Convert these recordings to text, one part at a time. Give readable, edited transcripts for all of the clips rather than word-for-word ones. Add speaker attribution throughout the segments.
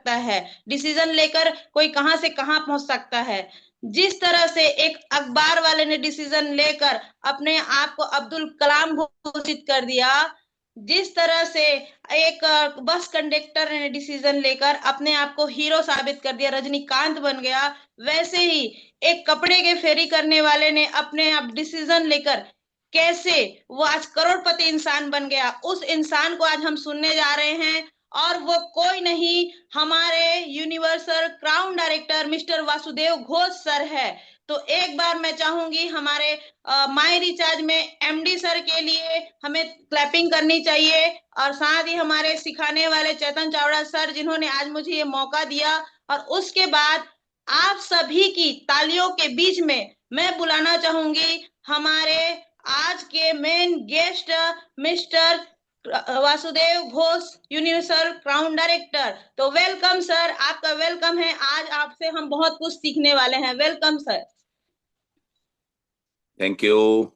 Speaker 1: सकता है, डिसीजन लेकर कोई कहां से कहां पहुंच सकता है। जिस तरह से एक अखबार वाले ने डिसीजन लेकर अपने आप को अब्दुल कलाम घोषित कर दिया, जिस तरह से एक बस कंडक्टर ने डिसीजन लेकर अपने आप को हीरो साबित कर दिया, रजनीकांत बन गया, वैसे ही एक कपड़े के फेरी करने वाले ने अपने आप डिसीजन लेकर कैसे वो आज करोड़पति इंसान बन गया, उस इंसान को आज हम सुनने जा रहे हैं। और वो कोई नहीं, हमारे universal Crown director mister Vasudev Ghosh sir है। तो एक बार मैं चाहूंगी हमारे माई रिचार्ज में एमडी सर के लिए हमें क्लैपिंग करनी चाहिए, और साथ ही हमारे सिखाने वाले चेतन चावड़ा सर जिन्होंने आज मुझे ये मौका दिया। और उसके बाद आप सभी की तालियों के बीच में मैं बुलाना चाहूंगी हमारे आज के main guest mister Vasudev Ghosh, Universal Crown director. तो वेलकम सर, आपका वेलकम है। आज आपसे हम बहुत कुछ सीखने वाले हैं। Welcome sir.
Speaker 2: Thank you.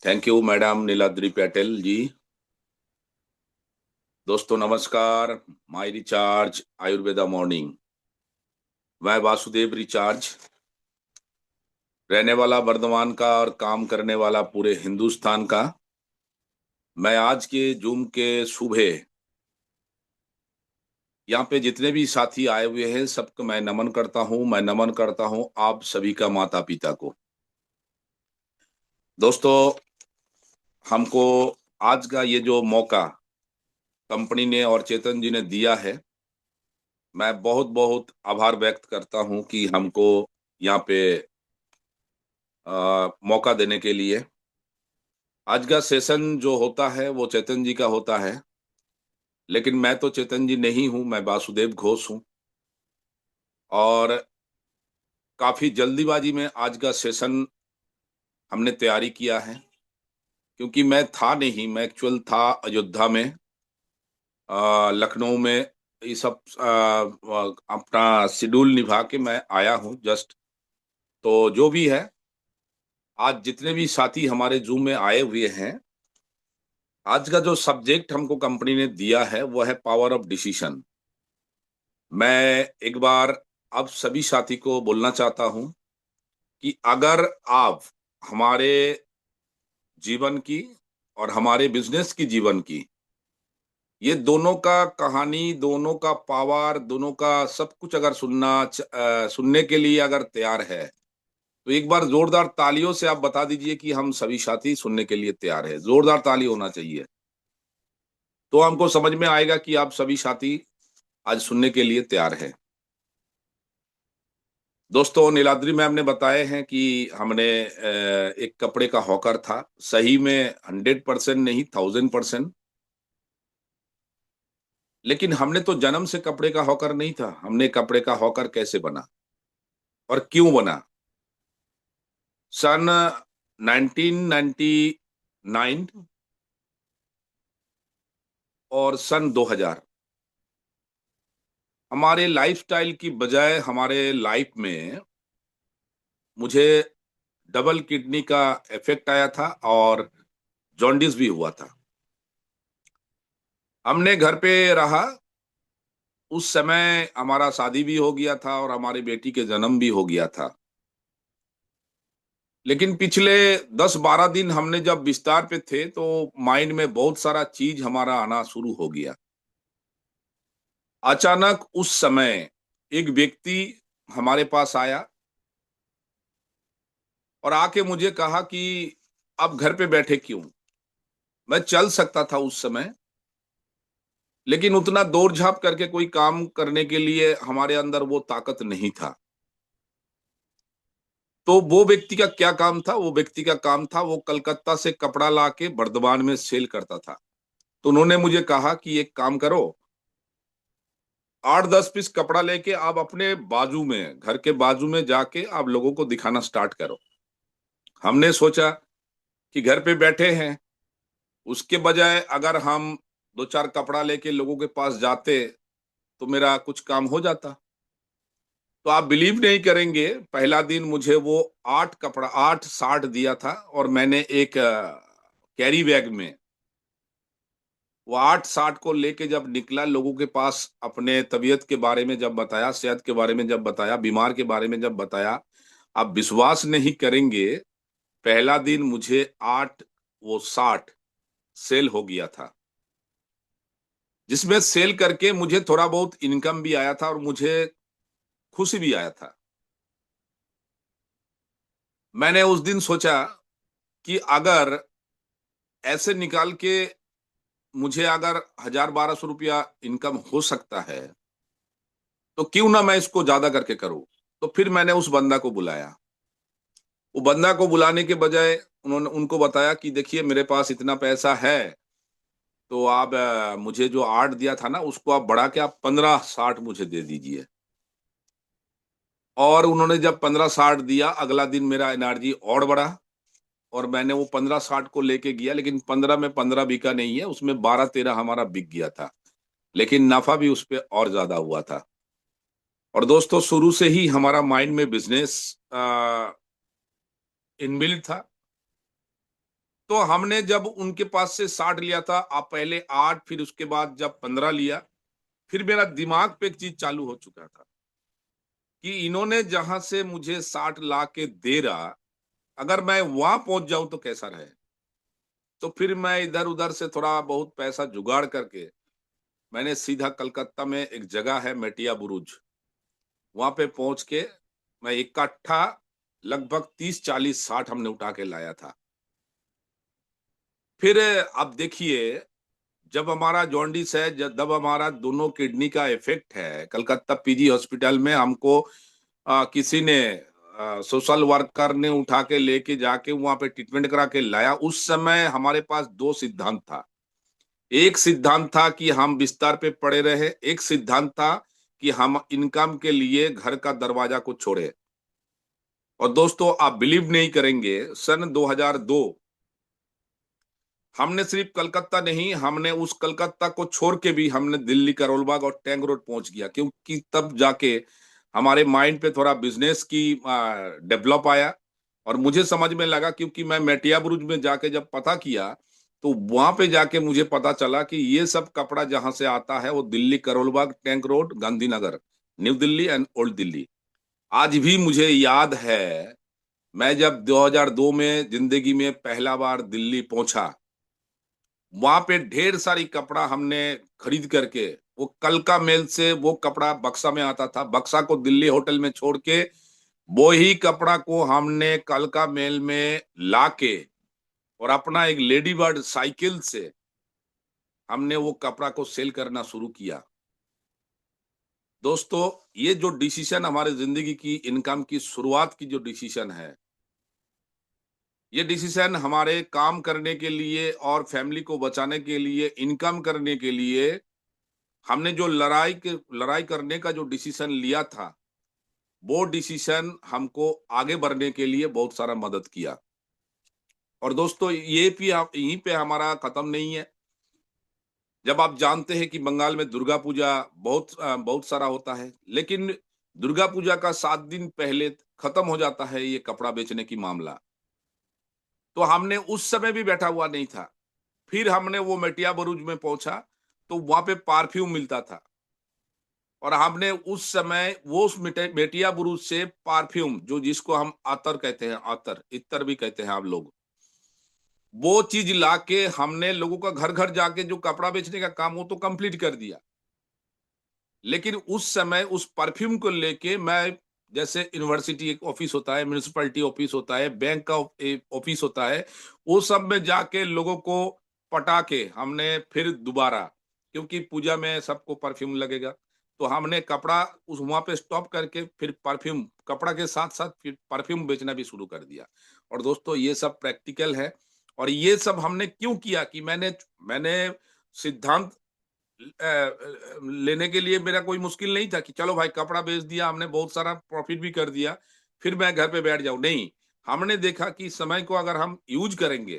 Speaker 2: Thank you madam Niladri Patel ji. दोस्तों नमस्कार। My Recharge Ayurveda morning. मैं वासुदेव रिचार्ज, रहने वाला वर्धमान का और काम करने वाला पूरे हिंदुस्तान का। मैं आज के जूम के सुबह यहाँ पे जितने भी साथी आए हुए हैं सबको मैं नमन करता हूँ। मैं नमन करता हूँ आप सभी का माता पिता को। दोस्तों हमको आज का ये जो मौका कंपनी ने और चेतन जी ने दिया है, मैं बहुत बहुत आभार व्यक्त करता हूं कि हमको यहाँ पे मौका देने के लिए। आज का सेशन जो होता है वो चेतन जी का होता है, लेकिन मैं तो चेतन जी नहीं हूं, मैं वासुदेव घोष हूं। और काफी जल्दीबाजी में आज का सेशन हमने तैयारी किया है, क्योंकि मैं था नहीं, मैं एक्चुअल था अयोध्या में, लखनऊ में। ये सब अपना शेड्यूल निभा के मैं आया हूं जस्ट। तो जो भी है, आज जितने भी साथी हमारे जूम में आए हुए हैं, आज का जो सब्जेक्ट हमको कंपनी ने दिया है वो है पावर ऑफ डिसीजन। मैं एक बार अब सभी साथी को बोलना चाहता हूं कि अगर आप हमारे जीवन की और हमारे बिजनेस की जीवन की, ये दोनों का कहानी, दोनों का पावर, दोनों का सब कुछ अगर सुनने के लिए अगर तैयार है, तो एक बार जोरदार तालियों से आप बता दीजिए कि हम सभी साथी सुनने के लिए तैयार है। जोरदार ताली होना चाहिए, तो हमको समझ में आएगा कि आप सभी साथी आज सुनने के लिए तैयार है। दोस्तों नीलाद्री मैम ने बताए हैं कि हमने एक कपड़े का हॉकर था। सही में 100% नहीं, 1000%। लेकिन हमने तो जन्म से कपड़े का हॉकर नहीं था। हमने कपड़े का हॉकर कैसे बना और क्यों बना? सन 1999 और सन 2000 हमारे लाइफस्टाइल की बजाय हमारे लाइफ में मुझे डबल किडनी का इफेक्ट आया था और जॉन्डिस भी हुआ था। हमने घर पे रहा। उस समय हमारा शादी भी हो गया था और हमारी बेटी के जन्म भी हो गया था। लेकिन पिछले 10-12 दिन हमने जब बिस्तार पे थे तो माइंड में बहुत सारा चीज हमारा आना शुरू हो गया। अचानक उस समय एक व्यक्ति हमारे पास आया और आके मुझे कहा कि आप घर पे बैठे क्यों? मैं चल सकता था उस समय, लेकिन उतना दौड़ झाप करके कोई काम करने के लिए हमारे अंदर वो ताकत नहीं था। तो वो व्यक्ति का क्या काम था? वो व्यक्ति का काम था, वो कलकत्ता से कपड़ा लाके बर्दवान में सेल करता था। तो उन्होंने मुझे कहा कि एक काम करो, 8-10 पीस कपड़ा लेके आप अपने बाजू में, घर के बाजू में जाके आप लोगों को दिखाना स्टार्ट करो। हमने सोचा कि घर पे बैठे हैं, उसके बजाय अगर हम 2-4 कपड़ा लेके लोगों के पास जाते तो मेरा कुछ काम हो जाता। तो आप बिलीव नहीं करेंगे, पहला दिन मुझे वो 8 साट दिया था और मैंने एक कैरी बैग में वो 8-60 को लेके जब निकला, लोगों के पास अपने तबीयत के बारे में जब बताया, सेहत के बारे में जब बताया, बीमार के बारे में जब बताया, आप विश्वास नहीं करेंगे, पहला दिन मुझे 8 वो 60 सेल हो गया था, जिसमें सेल करके मुझे थोड़ा बहुत इनकम भी आया था और मुझे खुशी भी आया था। मैंने उस दिन सोचा कि अगर ऐसे निकाल के मुझे अगर 1000-1200 रुपया इनकम हो सकता है, तो क्यों ना मैं इसको ज्यादा करके करूं। तो फिर मैंने उस बंदा को बुलाया। वो बंदा को बुलाने के बजाय उन्होंने उनको बताया कि देखिए मेरे पास इतना पैसा है, तो आप मुझे जो 8 दिया था ना, उसको आप बढ़ा के आप 15-60 मुझे दे दीजिए। और उन्होंने जब 15-60 दिया, अगला दिन मेरा एनर्जी और बढ़ा और मैंने वो 15-60 को लेके गया, लेकिन 15 में 15 बिका नहीं है, उसमें 12-13 हमारा बिक गया था, लेकिन नफा भी उस पे और ज्यादा हुआ था। और दोस्तों, शुरू से ही हमारा माइंड में बिजनेस इनबिल्ट था। तो हमने जब उनके पास से 60 लिया था, आप पहले 8, फिर उसके बाद जब 15 लिया, फिर मेरा दिमाग पे एक चीज चालू हो चुका था कि इन्होंने जहां से मुझे 60 ला के दे रहा, अगर मैं वहां पहुंच जाऊं तो कैसा रहे। तो फिर मैं इधर उधर से थोड़ा बहुत पैसा जुगाड़ करके मैंने सीधा कलकत्ता में एक जगह है मेटिया बुरुज, वहां पे पहुंच के मैं इकट्ठा लगभग 30-40-60 हमने उठा के लाया था। फिर अब देखिए, जब हमारा जॉन्डिस है, जब हमारा दोनों किडनी का इफेक्ट है, कलकत्ता पीजी हॉस्पिटल में हमको किसी ने सोशल वर्कर ने उठा के लेके जाके वहां पे ट्रीटमेंट करा के लाया। उस समय हमारे पास दो सिद्धांत था। एक सिद्धांत था कि हम बिस्तर पे पड़े रहे, एक सिद्धांत था कि हम इनकम के लिए घर का दरवाजा को छोड़े। और दोस्तों, आप बिलीव नहीं करेंगे, सन 2002 हमने सिर्फ कलकत्ता नहीं, हमने उस कलकत्ता को छोड़ के भी हमने दिल्ली, करोल बाग और टैंक रोड पहुंच गया, क्योंकि तब जाके हमारे माइंड पे थोड़ा बिजनेस की डेवलप आया। और मुझे समझ में लगा, क्योंकि मैं मेटिया बुरुज में जाके जब पता किया, तो वहां पे जाके मुझे पता चला कि ये सब कपड़ा जहां से आता है वो Delhi, Karol Bagh, Tank Road, Gandhinagar, New Delhi and Old Delhi. आज भी मुझे याद है, मैं जब 2002 में जिंदगी में पहला बार दिल्ली पहुंचा, वहां पे ढेर सारी कपड़ा हमने खरीद करके, वो कलका मेल से वो कपड़ा बक्सा में आता था, बक्सा को दिल्ली होटल में छोड़ के वो ही कपड़ा को हमने कलका मेल में लाके और अपना एक लेडी बर्ड साइकिल से हमने वो कपड़ा को सेल करना शुरू किया। दोस्तों, ये जो डिसीजन हमारे जिंदगी की इनकम की शुरुआत की जो डिसीजन है, ये डिसीजन हमारे काम करने के लिए और फैमिली को बचाने के लिए, इनकम करने के लिए, हमने जो लड़ाई करने का जो डिसीजन लिया था, वो डिसीजन हमको आगे बढ़ने के लिए बहुत सारा मदद किया। और दोस्तों, ये भी यहीं पे हमारा खत्म नहीं है। जब आप जानते हैं कि बंगाल में दुर्गा पूजा बहुत सारा होता है, लेकिन दुर्गा पूजा का 7 दिन पहले खत्म हो जाता है ये कपड़ा बेचने की मामला। तो हमने उस समय भी बैठा हुआ नहीं था। फिर हमने वो मेटिया बुरुज में पहुंचा, तो वहां पे परफ्यूम मिलता था और हमने उस समय वो उस मेटिया बुरुज से परफ्यूम, जो जिसको हम अतर कहते हैं, अतर इत्र भी कहते हैं आप लोग, वो चीज लाके हमने लोगों का घर घर जाके जो कपड़ा बेचने का काम हो तो कंप्लीट कर दिया। लेकिन उस समय उस परफ्यूम को लेके मैं, जैसे यूनिवर्सिटी एक ऑफिस होता है, म्युनिसिपैलिटी ऑफिस होता है, बैंक का ऑफिस होता है, वो सब में जाके लोगों को पटा के हमने फिर दोबारा, क्योंकि पूजा में सबको परफ्यूम लगेगा, तो हमने कपड़ा उस वहां पे स्टॉप करके फिर परफ्यूम, कपड़ा के साथ साथ फिर परफ्यूम बेचना भी शुरू कर दिया। और दोस्तों, ये सब प्रैक्टिकल है। और ये सब हमने क्यों किया कि मैंने मैंने सिद्धांत लेने के लिए मेरा कोई मुश्किल नहीं था कि चलो भाई कपड़ा बेच दिया हमने, बहुत सारा प्रॉफिट भी कर दिया, फिर मैं घर पे बैठ जाऊं। नहीं, हमने देखा कि समय को अगर हम यूज करेंगे,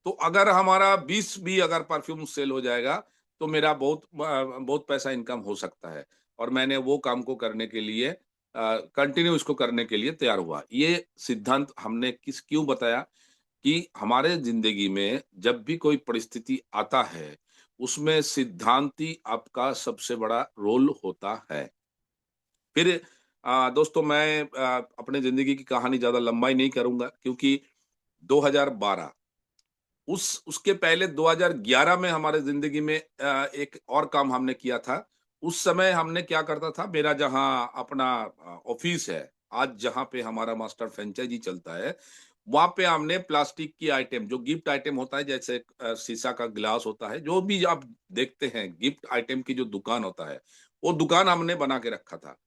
Speaker 2: तो अगर हमारा 20 भी अगर परफ्यूम सेल हो जाएगा, तो मेरा बहुत पैसा इनकम हो सकता है। और मैंने वो काम को करने के लिए, कंटिन्यू इसको करने के लिए तैयार हुआ। ये सिद्धांत हमने क्यों बताया कि हमारे जिंदगी में जब भी कोई परिस्थिति आता है, उसमें सिद्धांती आपका सबसे बड़ा रोल होता है। फिर दोस्तों मैं अपने जिंदगी की कहानी ज्यादा लंबाई नहीं करूंगा, क्योंकि 2012 उसके पहले 2011 में हमारे जिंदगी में एक और काम हमने किया था। उस समय हमने क्या करता था, मेरा जहाँ अपना ऑफिस है, आज जहाँ पे हमारा मास्टर फ्रेंचाइजी चलता है, वहां पे हमने प्लास्टिक की आइटम, जो गिफ्ट आइटम होता है, जैसे शीशा का गिलास होता है, जो भी आप देखते हैं गिफ्ट आइटम की जो दुकान होता है, वो दुकान हमने बना के रखा था।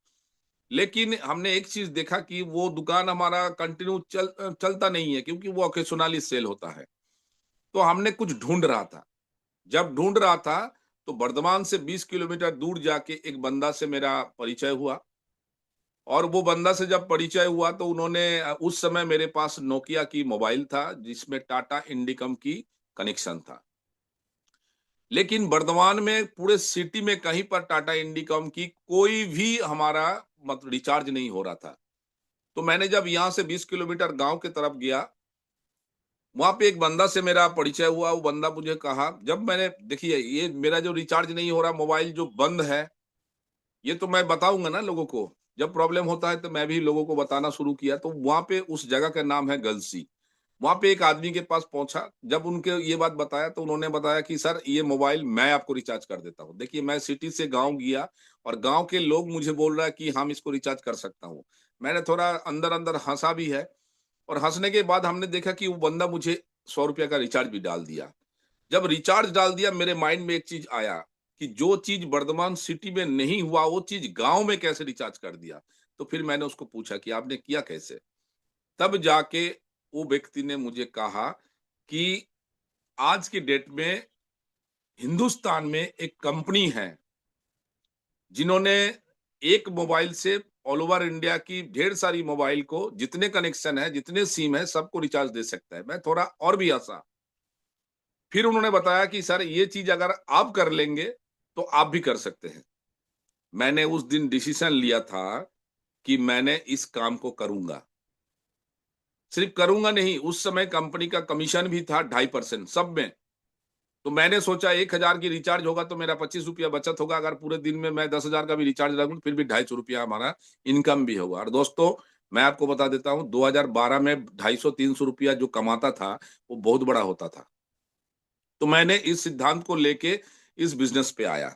Speaker 2: लेकिन हमने एक चीज देखा कि वो दुकान हमारा कंटिन्यू चलता नहीं है, क्योंकि वो ओकेशनली सेल होता है। तो हमने कुछ ढूंढ रहा था। जब ढूंढ रहा था, तो बर्धमान से 20 किलोमीटर दूर जाके एक बंदा से मेरा परिचय हुआ। और वो बंदा से जब परिचय हुआ, तो उन्होंने उस समय मेरे पास नोकिया की मोबाइल था, जिसमें टाटा इंडिकम की कनेक्शन था। लेकिन बर्धमान में पूरे सिटी में कहीं पर टाटा इंडिकॉम की कोई भी हमारा मतलब रिचार्ज नहीं हो रहा था। तो मैंने जब यहाँ से 20 किलोमीटर गांव की तरफ गया, वहां पे एक बंदा से मेरा परिचय हुआ। वो बंदा मुझे कहा, जब मैंने देखिए ये मेरा जो रिचार्ज नहीं हो रहा, मोबाइल जो बंद है, ये तो मैं बताऊंगा ना लोगों को। जब प्रॉब्लम होता है तो मैं भी लोगों को बताना शुरू किया। तो वहां पे उस जगह का नाम है गलसी। वहां पे एक आदमी के पास पहुंचा। जब उनके ये बात बताया, तो उन्होंने बताया कि सर, ये मोबाइल मैं आपको रिचार्ज कर देता हूँ। देखिए, मैं सिटी से गांव गया और गांव के लोग मुझे बोल रहा है कि हम इसको रिचार्ज कर सकता हूँ। मैंने थोड़ा अंदर अंदर हंसा भी है। और हंसने के बाद हमने देखा कि वो बंदा मुझे 100 रुपया का रिचार्ज भी डाल दिया। जब रिचार्ज डाल दिया, मेरे माइंड में एक चीज आया कि जो चीज वर्धमान सिटी में नहीं हुआ, वो चीज गांव में कैसे रिचार्ज कर दिया। तो फिर मैंने उसको पूछा कि आपने किया कैसे। तब जाके वो व्यक्ति ने मुझे कहा कि आज की डेट में हिंदुस्तान में एक कंपनी है, जिन्होंने एक मोबाइल से ऑल ओवर इंडिया की ढेर सारी मोबाइल को, जितने कनेक्शन है, जितने सिम है, सबको रिचार्ज दे सकता है। मैं थोड़ा और भी हंसा। फिर उन्होंने बताया कि सर, ये चीज अगर आप कर लेंगे तो आप भी कर सकते हैं। मैंने उस दिन डिसीजन लिया था कि मैंने इस काम को करूंगा। सिर्फ करूंगा नहीं, उस समय कंपनी का कमीशन भी था 2.5% सब में। तो मैंने सोचा 1,000 की रिचार्ज होगा तो मेरा 25 रुपया बचत होगा। अगर पूरे दिन में मैं 10,000 का भी रिचार्ज रखूं, फिर भी 250 रुपया हमारा इनकम भी होगा। और दोस्तों, मैं आपको बता देता हूं, 2012 में 250-300 रुपया जो कमाता था, वो बहुत बड़ा होता था। तो मैंने इस सिद्धांत को लेके इस बिजनेस पे आया।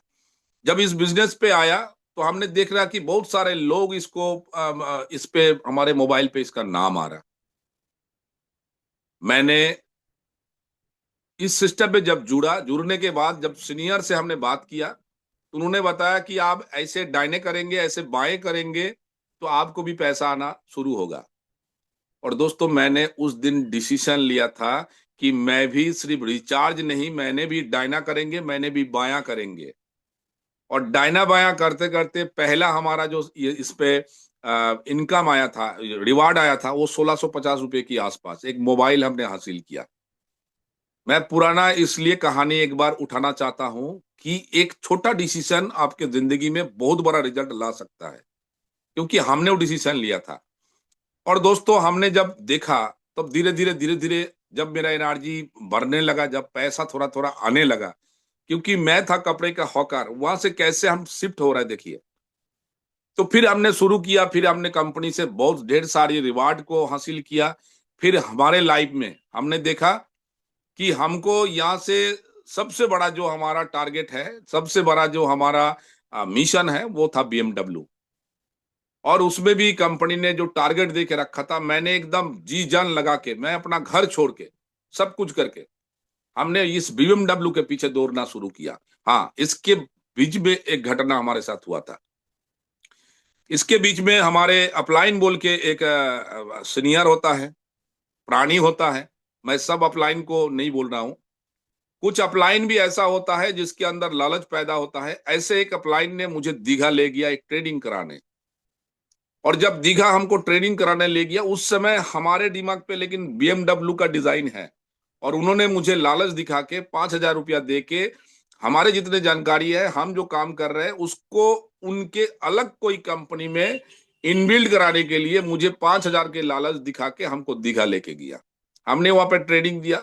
Speaker 2: जब इस बिजनेस पे आया, तो हमने देख रहा कि बहुत सारे लोग इसको इस पे हमारे मोबाइल पे इसका नाम आ रहा। मैंने इस सिस्टम पे जब जुड़ने के बाद जब सीनियर से हमने बात किया, तो उन्होंने बताया कि आप ऐसे दाहिने करेंगे, ऐसे बाएं करेंगे, तो आपको भी पैसा आना शुरू होगा। और दोस्तों, मैंने उस दिन डिसीजन लिया था कि मैं भी सिर्फ रिचार्ज नहीं, मैंने भी दाहिना करेंगे, मैंने भी बायां करेंगे। और दाहिना बायां करते करते पहला हमारा जो ये इस पे इनकम आया था, रिवार्ड आया था, वो 1,650 रुपए के आसपास एक मोबाइल हमने हासिल किया। मैं पुराना इसलिए कहानी एक बार उठाना चाहता हूं कि एक छोटा डिसीजन आपके जिंदगी में बहुत बड़ा रिजल्ट ला सकता है, क्योंकि हमने वो डिसीजन लिया था। और दोस्तों, हमने जब देखा, तब धीरे धीरे जब मेरा एनर्जी बढ़ने लगा, जब पैसा थोड़ा थोड़ा आने लगा, क्योंकि मैं था कपड़े का हॉकर, वहां से कैसे हम शिफ्ट हो रहे हैं देखिए। तो फिर हमने शुरू किया, फिर हमने कंपनी से बहुत ढेर सारी रिवार्ड को हासिल किया। फिर हमारे लाइफ में हमने देखा कि हमको यहाँ से सबसे बड़ा जो हमारा टारगेट है, सबसे बड़ा जो हमारा मिशन है, वो था BMW। और उसमें भी कंपनी ने जो टारगेट दे के रखा था, मैंने एकदम जी जान लगा के, मैं अपना घर छोड़ के, सब कुछ करके, हमने इस BMW के पीछे दौड़ना शुरू किया। हाँ, इसके बीच में एक घटना हमारे साथ हुआ था। इसके बीच में हमारे अपलाइन बोल के एक सीनियर होता है, प्राणी होता है। मैं सब अपलाइन को नहीं बोल रहा हूं। कुछ अपलाइन भी ऐसा होता है जिसके अंदर लालच पैदा होता है। ऐसे एक अपलाइन ने मुझे दीघा ले गया एक ट्रेनिंग कराने। और जब दीघा हमको ट्रेनिंग कराने ले गया, उस समय हमारे दिमाग पे लेकिन BMW का डिजाइन है। और उन्होंने मुझे लालच दिखा के 5,000 रुपया दे के, हमारे जितने जानकारी है, हम जो काम कर रहे हैं उसको उनके अलग कोई कंपनी में इनबिल्ड कराने के लिए मुझे 5,000 के लालच दिखा के हमको दीघा लेके गया। हमने वहां पे ट्रेनिंग दिया,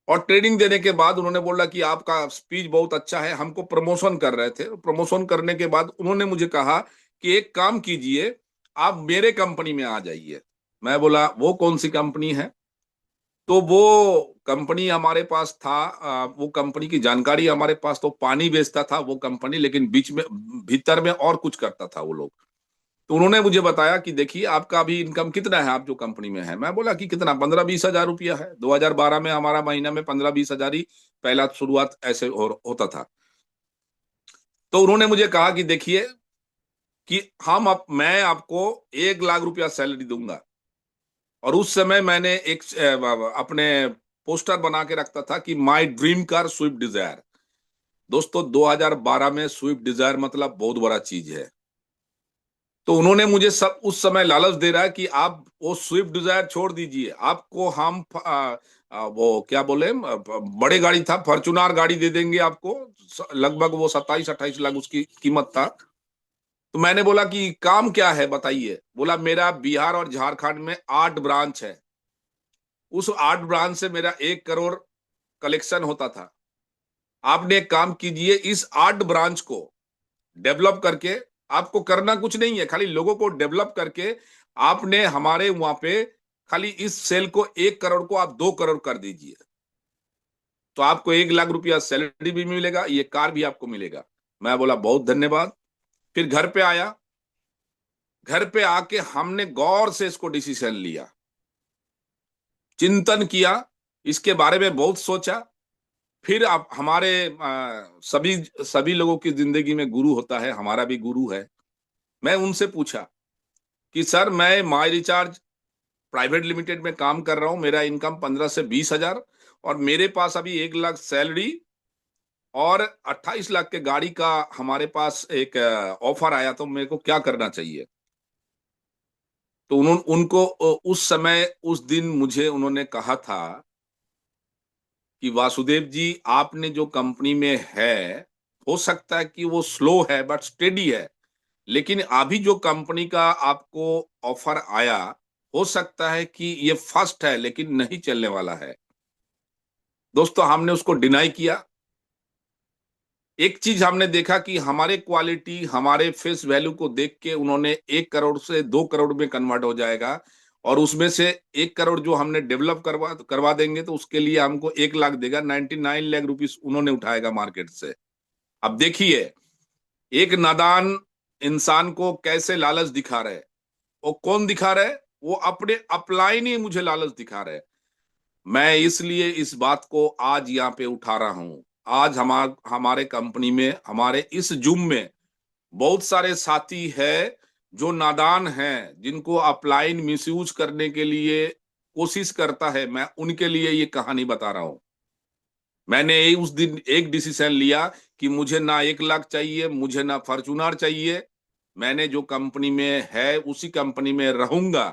Speaker 2: और ट्रेनिंग देने के बाद उन्होंने बोला कि आपका स्पीच बहुत अच्छा है। हमको प्रमोशन कर रहे थे। प्रमोशन करने के बाद उन्होंने मुझे कहा कि एक काम कीजिए, आप मेरे कंपनी में आ जाइए। मैं बोला वो कौन सी कंपनी है? तो वो कंपनी हमारे पास था, वो कंपनी की जानकारी हमारे पास, तो पानी बेचता था वो कंपनी, लेकिन बीच में भीतर में और कुछ करता था वो लोग। तो उन्होंने मुझे बताया कि देखिए आपका अभी इनकम कितना है, आप जो कंपनी में है। मैं बोला कि कितना? 15-20 हजार रुपया है। 2012 में हमारा महीना में 15-20 हजार ही पहला शुरुआत ऐसे होता था। तो उन्होंने मुझे कहा कि देखिए कि मैं आपको 1 लाख रुपया सैलरी दूंगा। और उस समय मैंने एक अपने पोस्टर बना के रखता था कि my dream car Swift Dzire. दोस्तों 2012 में स्विफ्ट डिजायर मतलब बहुत बड़ा चीज है। तो उन्होंने मुझे सब उस समय लालच दे रहा है कि आप वो स्विफ्ट डिजायर छोड़ दीजिए, आपको हम वो क्या बोले, बड़े गाड़ी था, फॉर्चुनर गाड़ी दे देंगे आपको। लगभग वो 27-28 लाख उसकी कीमत था। तो मैंने बोला कि काम क्या है बताइए। बोला मेरा बिहार और झारखंड में 8 ब्रांच है। उस 8 ब्रांच से मेरा 1 करोड़ कलेक्शन होता था। आपने एक काम कीजिए, इस 8 ब्रांच को डेवलप करके, आपको करना कुछ नहीं है, खाली लोगों को डेवलप करके आपने हमारे वहां पे खाली इस सेल को 1 करोड़ को आप 2 करोड़ कर दीजिए, तो आपको 1 लाख रुपया सैलरी भी मिलेगा, ये कार भी आपको मिलेगा। मैं बोला बहुत धन्यवाद। फिर घर पे आया। घर पे आके हमने गौर से इसको डिसीजन लिया, चिंतन किया, इसके बारे में बहुत सोचा। फिर आप हमारे सभी सभी लोगों की जिंदगी में गुरु होता है, हमारा भी गुरु है। मैं उनसे पूछा कि सर मैं माई रिचार्ज प्राइवेट लिमिटेड में काम कर रहा हूं, मेरा इनकम 15 से 20 हजार, और मेरे पास अभी 1 लाख सैलरी और 28 लाख के गाड़ी का हमारे पास एक ऑफर आया, तो मेरे को क्या करना चाहिए? तो उन्होंने उनको उस समय उस दिन मुझे उन्होंने कहा था कि वासुदेव जी, आपने जो कंपनी में है, हो सकता है कि वो स्लो है बट स्टेडी है, लेकिन अभी जो कंपनी का आपको ऑफर आया, हो सकता है कि ये फर्स्ट है लेकिन नहीं चलने वाला है। दोस्तों हमने उसको डिनाई किया। एक चीज हमने देखा कि हमारे क्वालिटी, हमारे फेस वैल्यू को देख के उन्होंने 1 करोड़ से 2 करोड़ में कन्वर्ट हो जाएगा, और उसमें से 1 करोड़ जो हमने डेवलप करवा करवा देंगे तो उसके लिए हमको 1 लाख देगा। 99 लाख रुपीस उन्होंने उठाएगा मार्केट से। अब देखिए, एक नादान इंसान को कैसे लालच दिखा रहे। वो कौन दिखा रहे? वो अपने अपलाइन ही मुझे लालच दिखा रहे। मैं इसलिए इस बात को आज यहाँ पे उठा रहा हूं। आज हमारे कंपनी में, हमारे इस जुम में बहुत सारे साथी हैं जो नादान हैं, जिनको अपलाइन मिसयूज करने के लिए कोशिश करता है। मैं उनके लिए ये कहानी बता रहा हूं। मैंने उस दिन एक डिसीजन लिया कि मुझे ना 1 लाख चाहिए, मुझे ना फॉर्चूनर चाहिए। मैंने जो कंपनी में है उसी कंपनी में रहूंगा।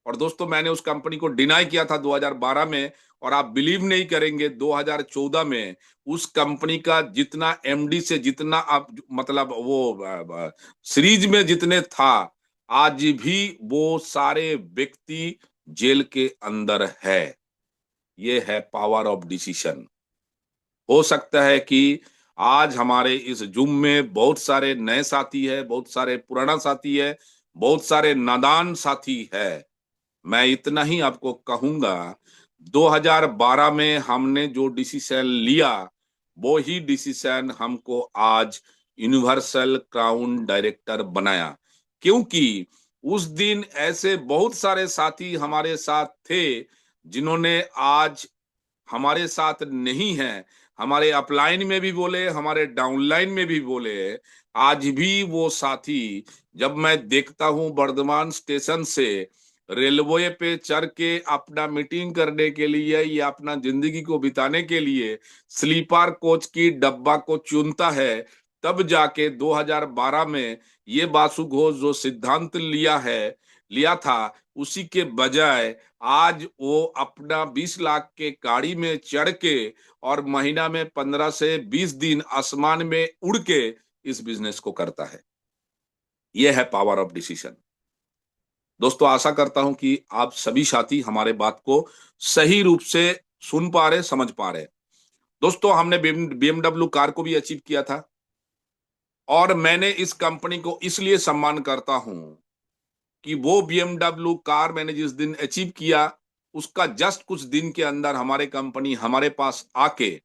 Speaker 2: और दोस्तों मैंने उस कंपनी को डिनाई किया था 2012 में, और आप बिलीव नहीं करेंगे 2014 में उस कंपनी का जितना एमडी से जितना आप मतलब वो सीरीज में जितने था, आज भी वो सारे व्यक्ति जेल के अंदर है। ये है पावर ऑफ डिसीजन। हो सकता है कि आज हमारे इस जुम में बहुत सारे नए साथी है, बहुत सारे पुराना साथी है, बहुत सारे नादान साथी है। मैं इतना ही आपको कहूंगा, 2012 में हमने जो डिसीजन लिया, वो ही डिसीजन हमको आज यूनिवर्सल क्राउन डायरेक्टर बनाया। क्योंकि उस दिन ऐसे बहुत सारे साथी हमारे साथ थे जिन्होंने आज हमारे साथ नहीं है। हमारे अपलाइन में भी बोले, हमारे डाउनलाइन में भी बोले, आज भी वो साथी, जब मैं देखता हूं वर्धमान स्टेशन से रेलवे पे चढ़ के अपना मीटिंग करने के लिए या अपना जिंदगी को बिताने के लिए स्लीपर कोच की डब्बा को चुनता है, तब जाके 2012 में ये बासु घोष जो सिद्धांत लिया था, उसी के बजाय आज वो अपना 20 लाख के गाड़ी में चढ़ के और महीना में 15 से 20 दिन आसमान में उड़ के इस बिजनेस को करता है। यह है पावर ऑफ डिसीजन। दोस्तों आशा करता हूं कि आप सभी साथी हमारे बात को सही रूप से सुन पा रहे, समझ पा रहे। दोस्तों हमने BMW कार को भी अचीव किया था, और मैंने इस कंपनी को इसलिए सम्मान करता हूं कि वो BMW कार मैंने जिस दिन अचीव किया, उसका जस्ट कुछ दिन के अंदर हमारे कंपनी हमारे पास आके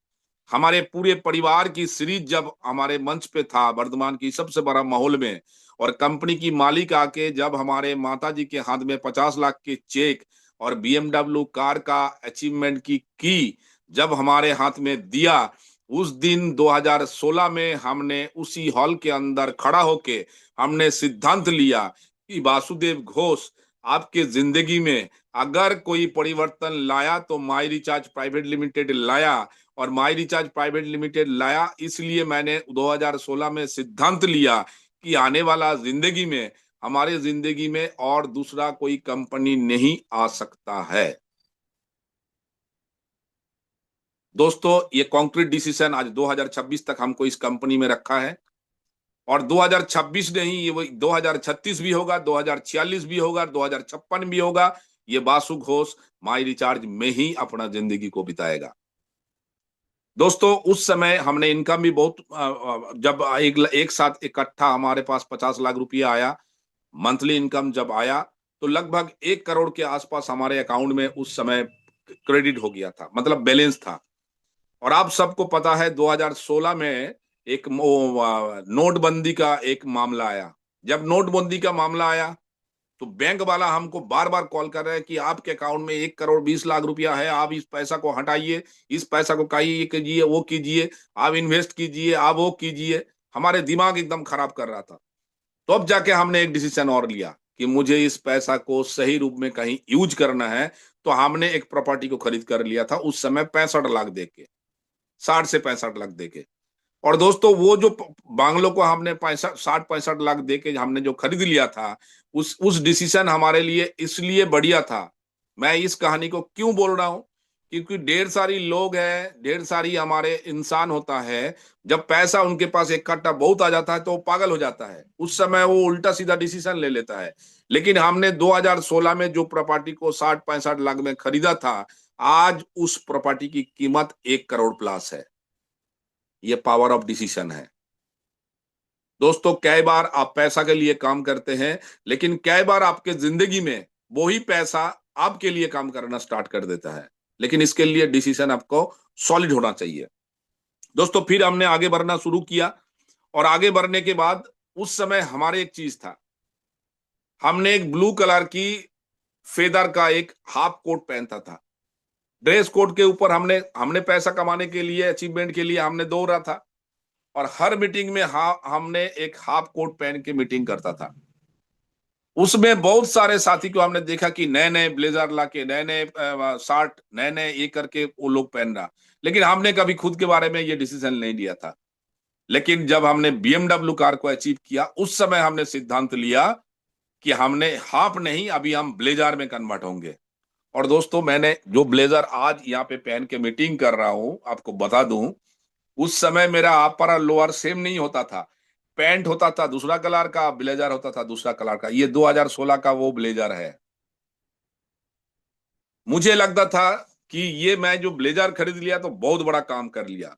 Speaker 2: हमारे पूरे परिवार की सीरीज जब हमारे मंच पे था, वर्धमान की सबसे बड़ा माहौल में, और कंपनी की मालिक आके जब हमारे माता जी के हाथ में 50 लाख के चेक और BMW कार का अचीवमेंट की जब हमारे हाथ में दिया, उस दिन 2016 में हमने उसी हॉल के अंदर खड़ा होके हमने सिद्धांत लिया कि वासुदेव घोष आपके जिंदगी में अगर कोई परिवर्तन लाया तो माई रिचार्ज प्राइवेट लिमिटेड लाया, और माई रिचार्ज प्राइवेट लिमिटेड लाया इसलिए मैंने 2016 में सिद्धांत लिया कि आने वाला जिंदगी में हमारे जिंदगी में और दूसरा कोई कंपनी नहीं आ सकता है। दोस्तों ये कॉन्क्रीट डिसीजन आज 2026 तक हमको इस कंपनी में रखा है, और 2026 नहीं, ये 2036 भी होगा, 2046 भी होगा, 2056 भी होगा। ये वासु घोष माई रिचार्ज में ही अपना जिंदगी को बिताएगा। दोस्तों उस समय हमने इनकम भी बहुत जब एक साथ इकट्ठा हमारे पास 50 लाख रुपया आया, मंथली इनकम जब आया, तो लगभग 1 करोड़ के आसपास हमारे अकाउंट में उस समय क्रेडिट हो गया था, मतलब बैलेंस था। और आप सबको पता है 2016 में एक नोटबंदी का एक मामला आया। जब नोटबंदी का मामला आया तो बैंक वाला हमको बार बार कॉल कर रहा है कि आपके अकाउंट में 1 करोड़ 20 लाख रुपया है, आप इस पैसा को हटाइए, इस पैसा को कहीं कीजिए, वो कीजिए, आप इन्वेस्ट कीजिए, आप वो कीजिए। हमारे दिमाग एकदम खराब कर रहा था। तो अब जाके हमने एक डिसीजन और लिया कि मुझे इस पैसा को सही रूप में कहीं यूज करना है। तो हमने एक प्रॉपर्टी को खरीद कर लिया था उस समय 65 लाख देके, 60 से 65 लाख देके। और दोस्तों वो जो बांग्लो को हमने 60-65 लाख देके हमने जो खरीद लिया था, उस डिसीजन हमारे लिए इसलिए बढ़िया था। मैं इस कहानी को क्यों बोल रहा हूं, क्योंकि ढेर सारी लोग हैं, ढेर सारी हमारे इंसान होता है, जब पैसा उनके पास इकट्ठा बहुत आ जाता है तो वो पागल हो जाता है, उस समय वो उल्टा सीधा डिसीजन ले लेता है। लेकिन हमने 2016 में जो प्रॉपर्टी को 60-65 लाख में खरीदा था, आज उस प्रॉपर्टी की कीमत 1 करोड़ प्लस है। ये पावर ऑफ डिसीजन है। दोस्तों कई बार आप पैसा के लिए काम करते हैं, लेकिन कई बार आपके जिंदगी में वही पैसा आपके लिए काम करना स्टार्ट कर देता है, लेकिन इसके लिए डिसीजन आपको सॉलिड होना चाहिए। दोस्तों फिर हमने आगे बढ़ना शुरू किया, और आगे बढ़ने के बाद उस समय हमारे एक चीज था, हमने एक ब्लू कलर की फेदर का एक हाफ कोट पहनता था। ड्रेस कोड के ऊपर हमने हमने पैसा कमाने के लिए, अचीवमेंट के लिए हमने दौड़ा था, और हर मीटिंग में हमने एक हाफ कोट पहन के मीटिंग करता था। उसमें बहुत सारे साथी को हमने देखा कि नए नए ब्लेजर लाके, नए नए शर्ट, नए नए ये करके वो लोग पहन रहा, लेकिन हमने कभी खुद के बारे में ये डिसीजन नहीं लिया था। लेकिन जब हमने BMW कार को अचीव किया, उस समय हमने सिद्धांत लिया कि हमने हाफ नहीं, अभी हम ब्लेजर में कन्वर्ट होंगे। और दोस्तों मैंने जो ब्लेजर आज यहाँ पे पहन के मीटिंग कर रहा हूं, आपको बता दूं, उस समय मेरा अपर और लोअर सेम नहीं होता था। पैंट होता था दूसरा कलर का, ब्लेजर होता था दूसरा कलर का। ये 2016 का वो ब्लेजर है। मुझे लगता था कि ये मैं जो ब्लेजर खरीद लिया तो बहुत बड़ा काम कर लिया।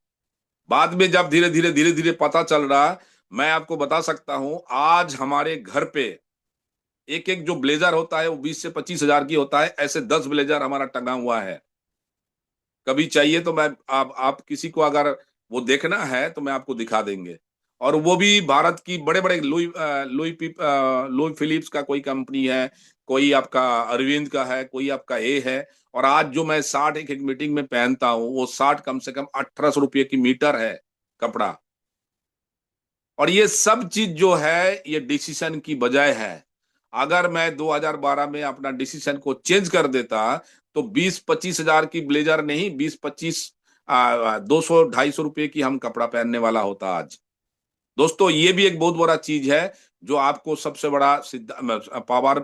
Speaker 2: बाद में जब धीरे धीरे पता चल रहा, मैं आपको बता सकता हूं, आज हमारे घर पे एक एक जो ब्लेजर होता है वो 20 से 25 हजार की होता है। ऐसे 10 ब्लेजर हमारा टंगा हुआ है। कभी चाहिए तो मैं आप किसी को अगर वो देखना है तो मैं आपको दिखा देंगे। और वो भी भारत की बड़े बड़े लुई फिलिप्स का कोई कंपनी है, कोई आपका अरविंद का है, कोई आपका ए है। और आज जो मैं 60 एक एक मीटिंग में पहनता हूँ, वो 60 कम से कम 1800 रुपये की मीटर है कपड़ा। और ये सब चीज जो है ये डिसीजन की बजाय है। अगर मैं 2012 में अपना डिसीजन को चेंज कर देता तो 20-25 हजार की ब्लेजर नहीं, 20-25 200-250 रुपये की हम कपड़ा पहनने वाला होता आज। दोस्तों ये भी एक बहुत बड़ा चीज है जो आपको सबसे बड़ा पावर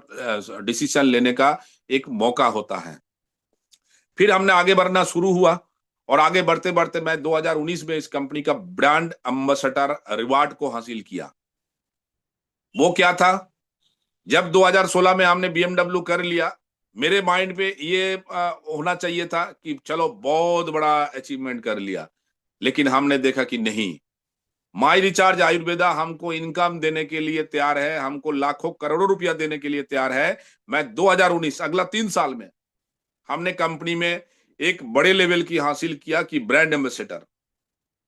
Speaker 2: डिसीजन लेने का एक मौका होता है। फिर हमने आगे बढ़ना शुरू हुआ, और आगे बढ़ते बढ़ते मैं 2019 में इस कंपनी का ब्रांड एम्बेसडर रिवार्ड को हासिल किया। वो क्या था? जब 2016 में हमने BMW कर लिया, मेरे माइंड पे ये होना चाहिए था कि चलो बहुत बड़ा अचीवमेंट कर लिया, लेकिन हमने देखा कि नहीं, माई रिचार्ज आयुर्वेदा हमको इनकम देने के लिए तैयार है, हमको लाखों करोड़ों रुपया देने के लिए तैयार है। मैं 2019 अगला 3 साल में हमने कंपनी में एक बड़े लेवल की हासिल किया कि ब्रांड एम्बेसडर।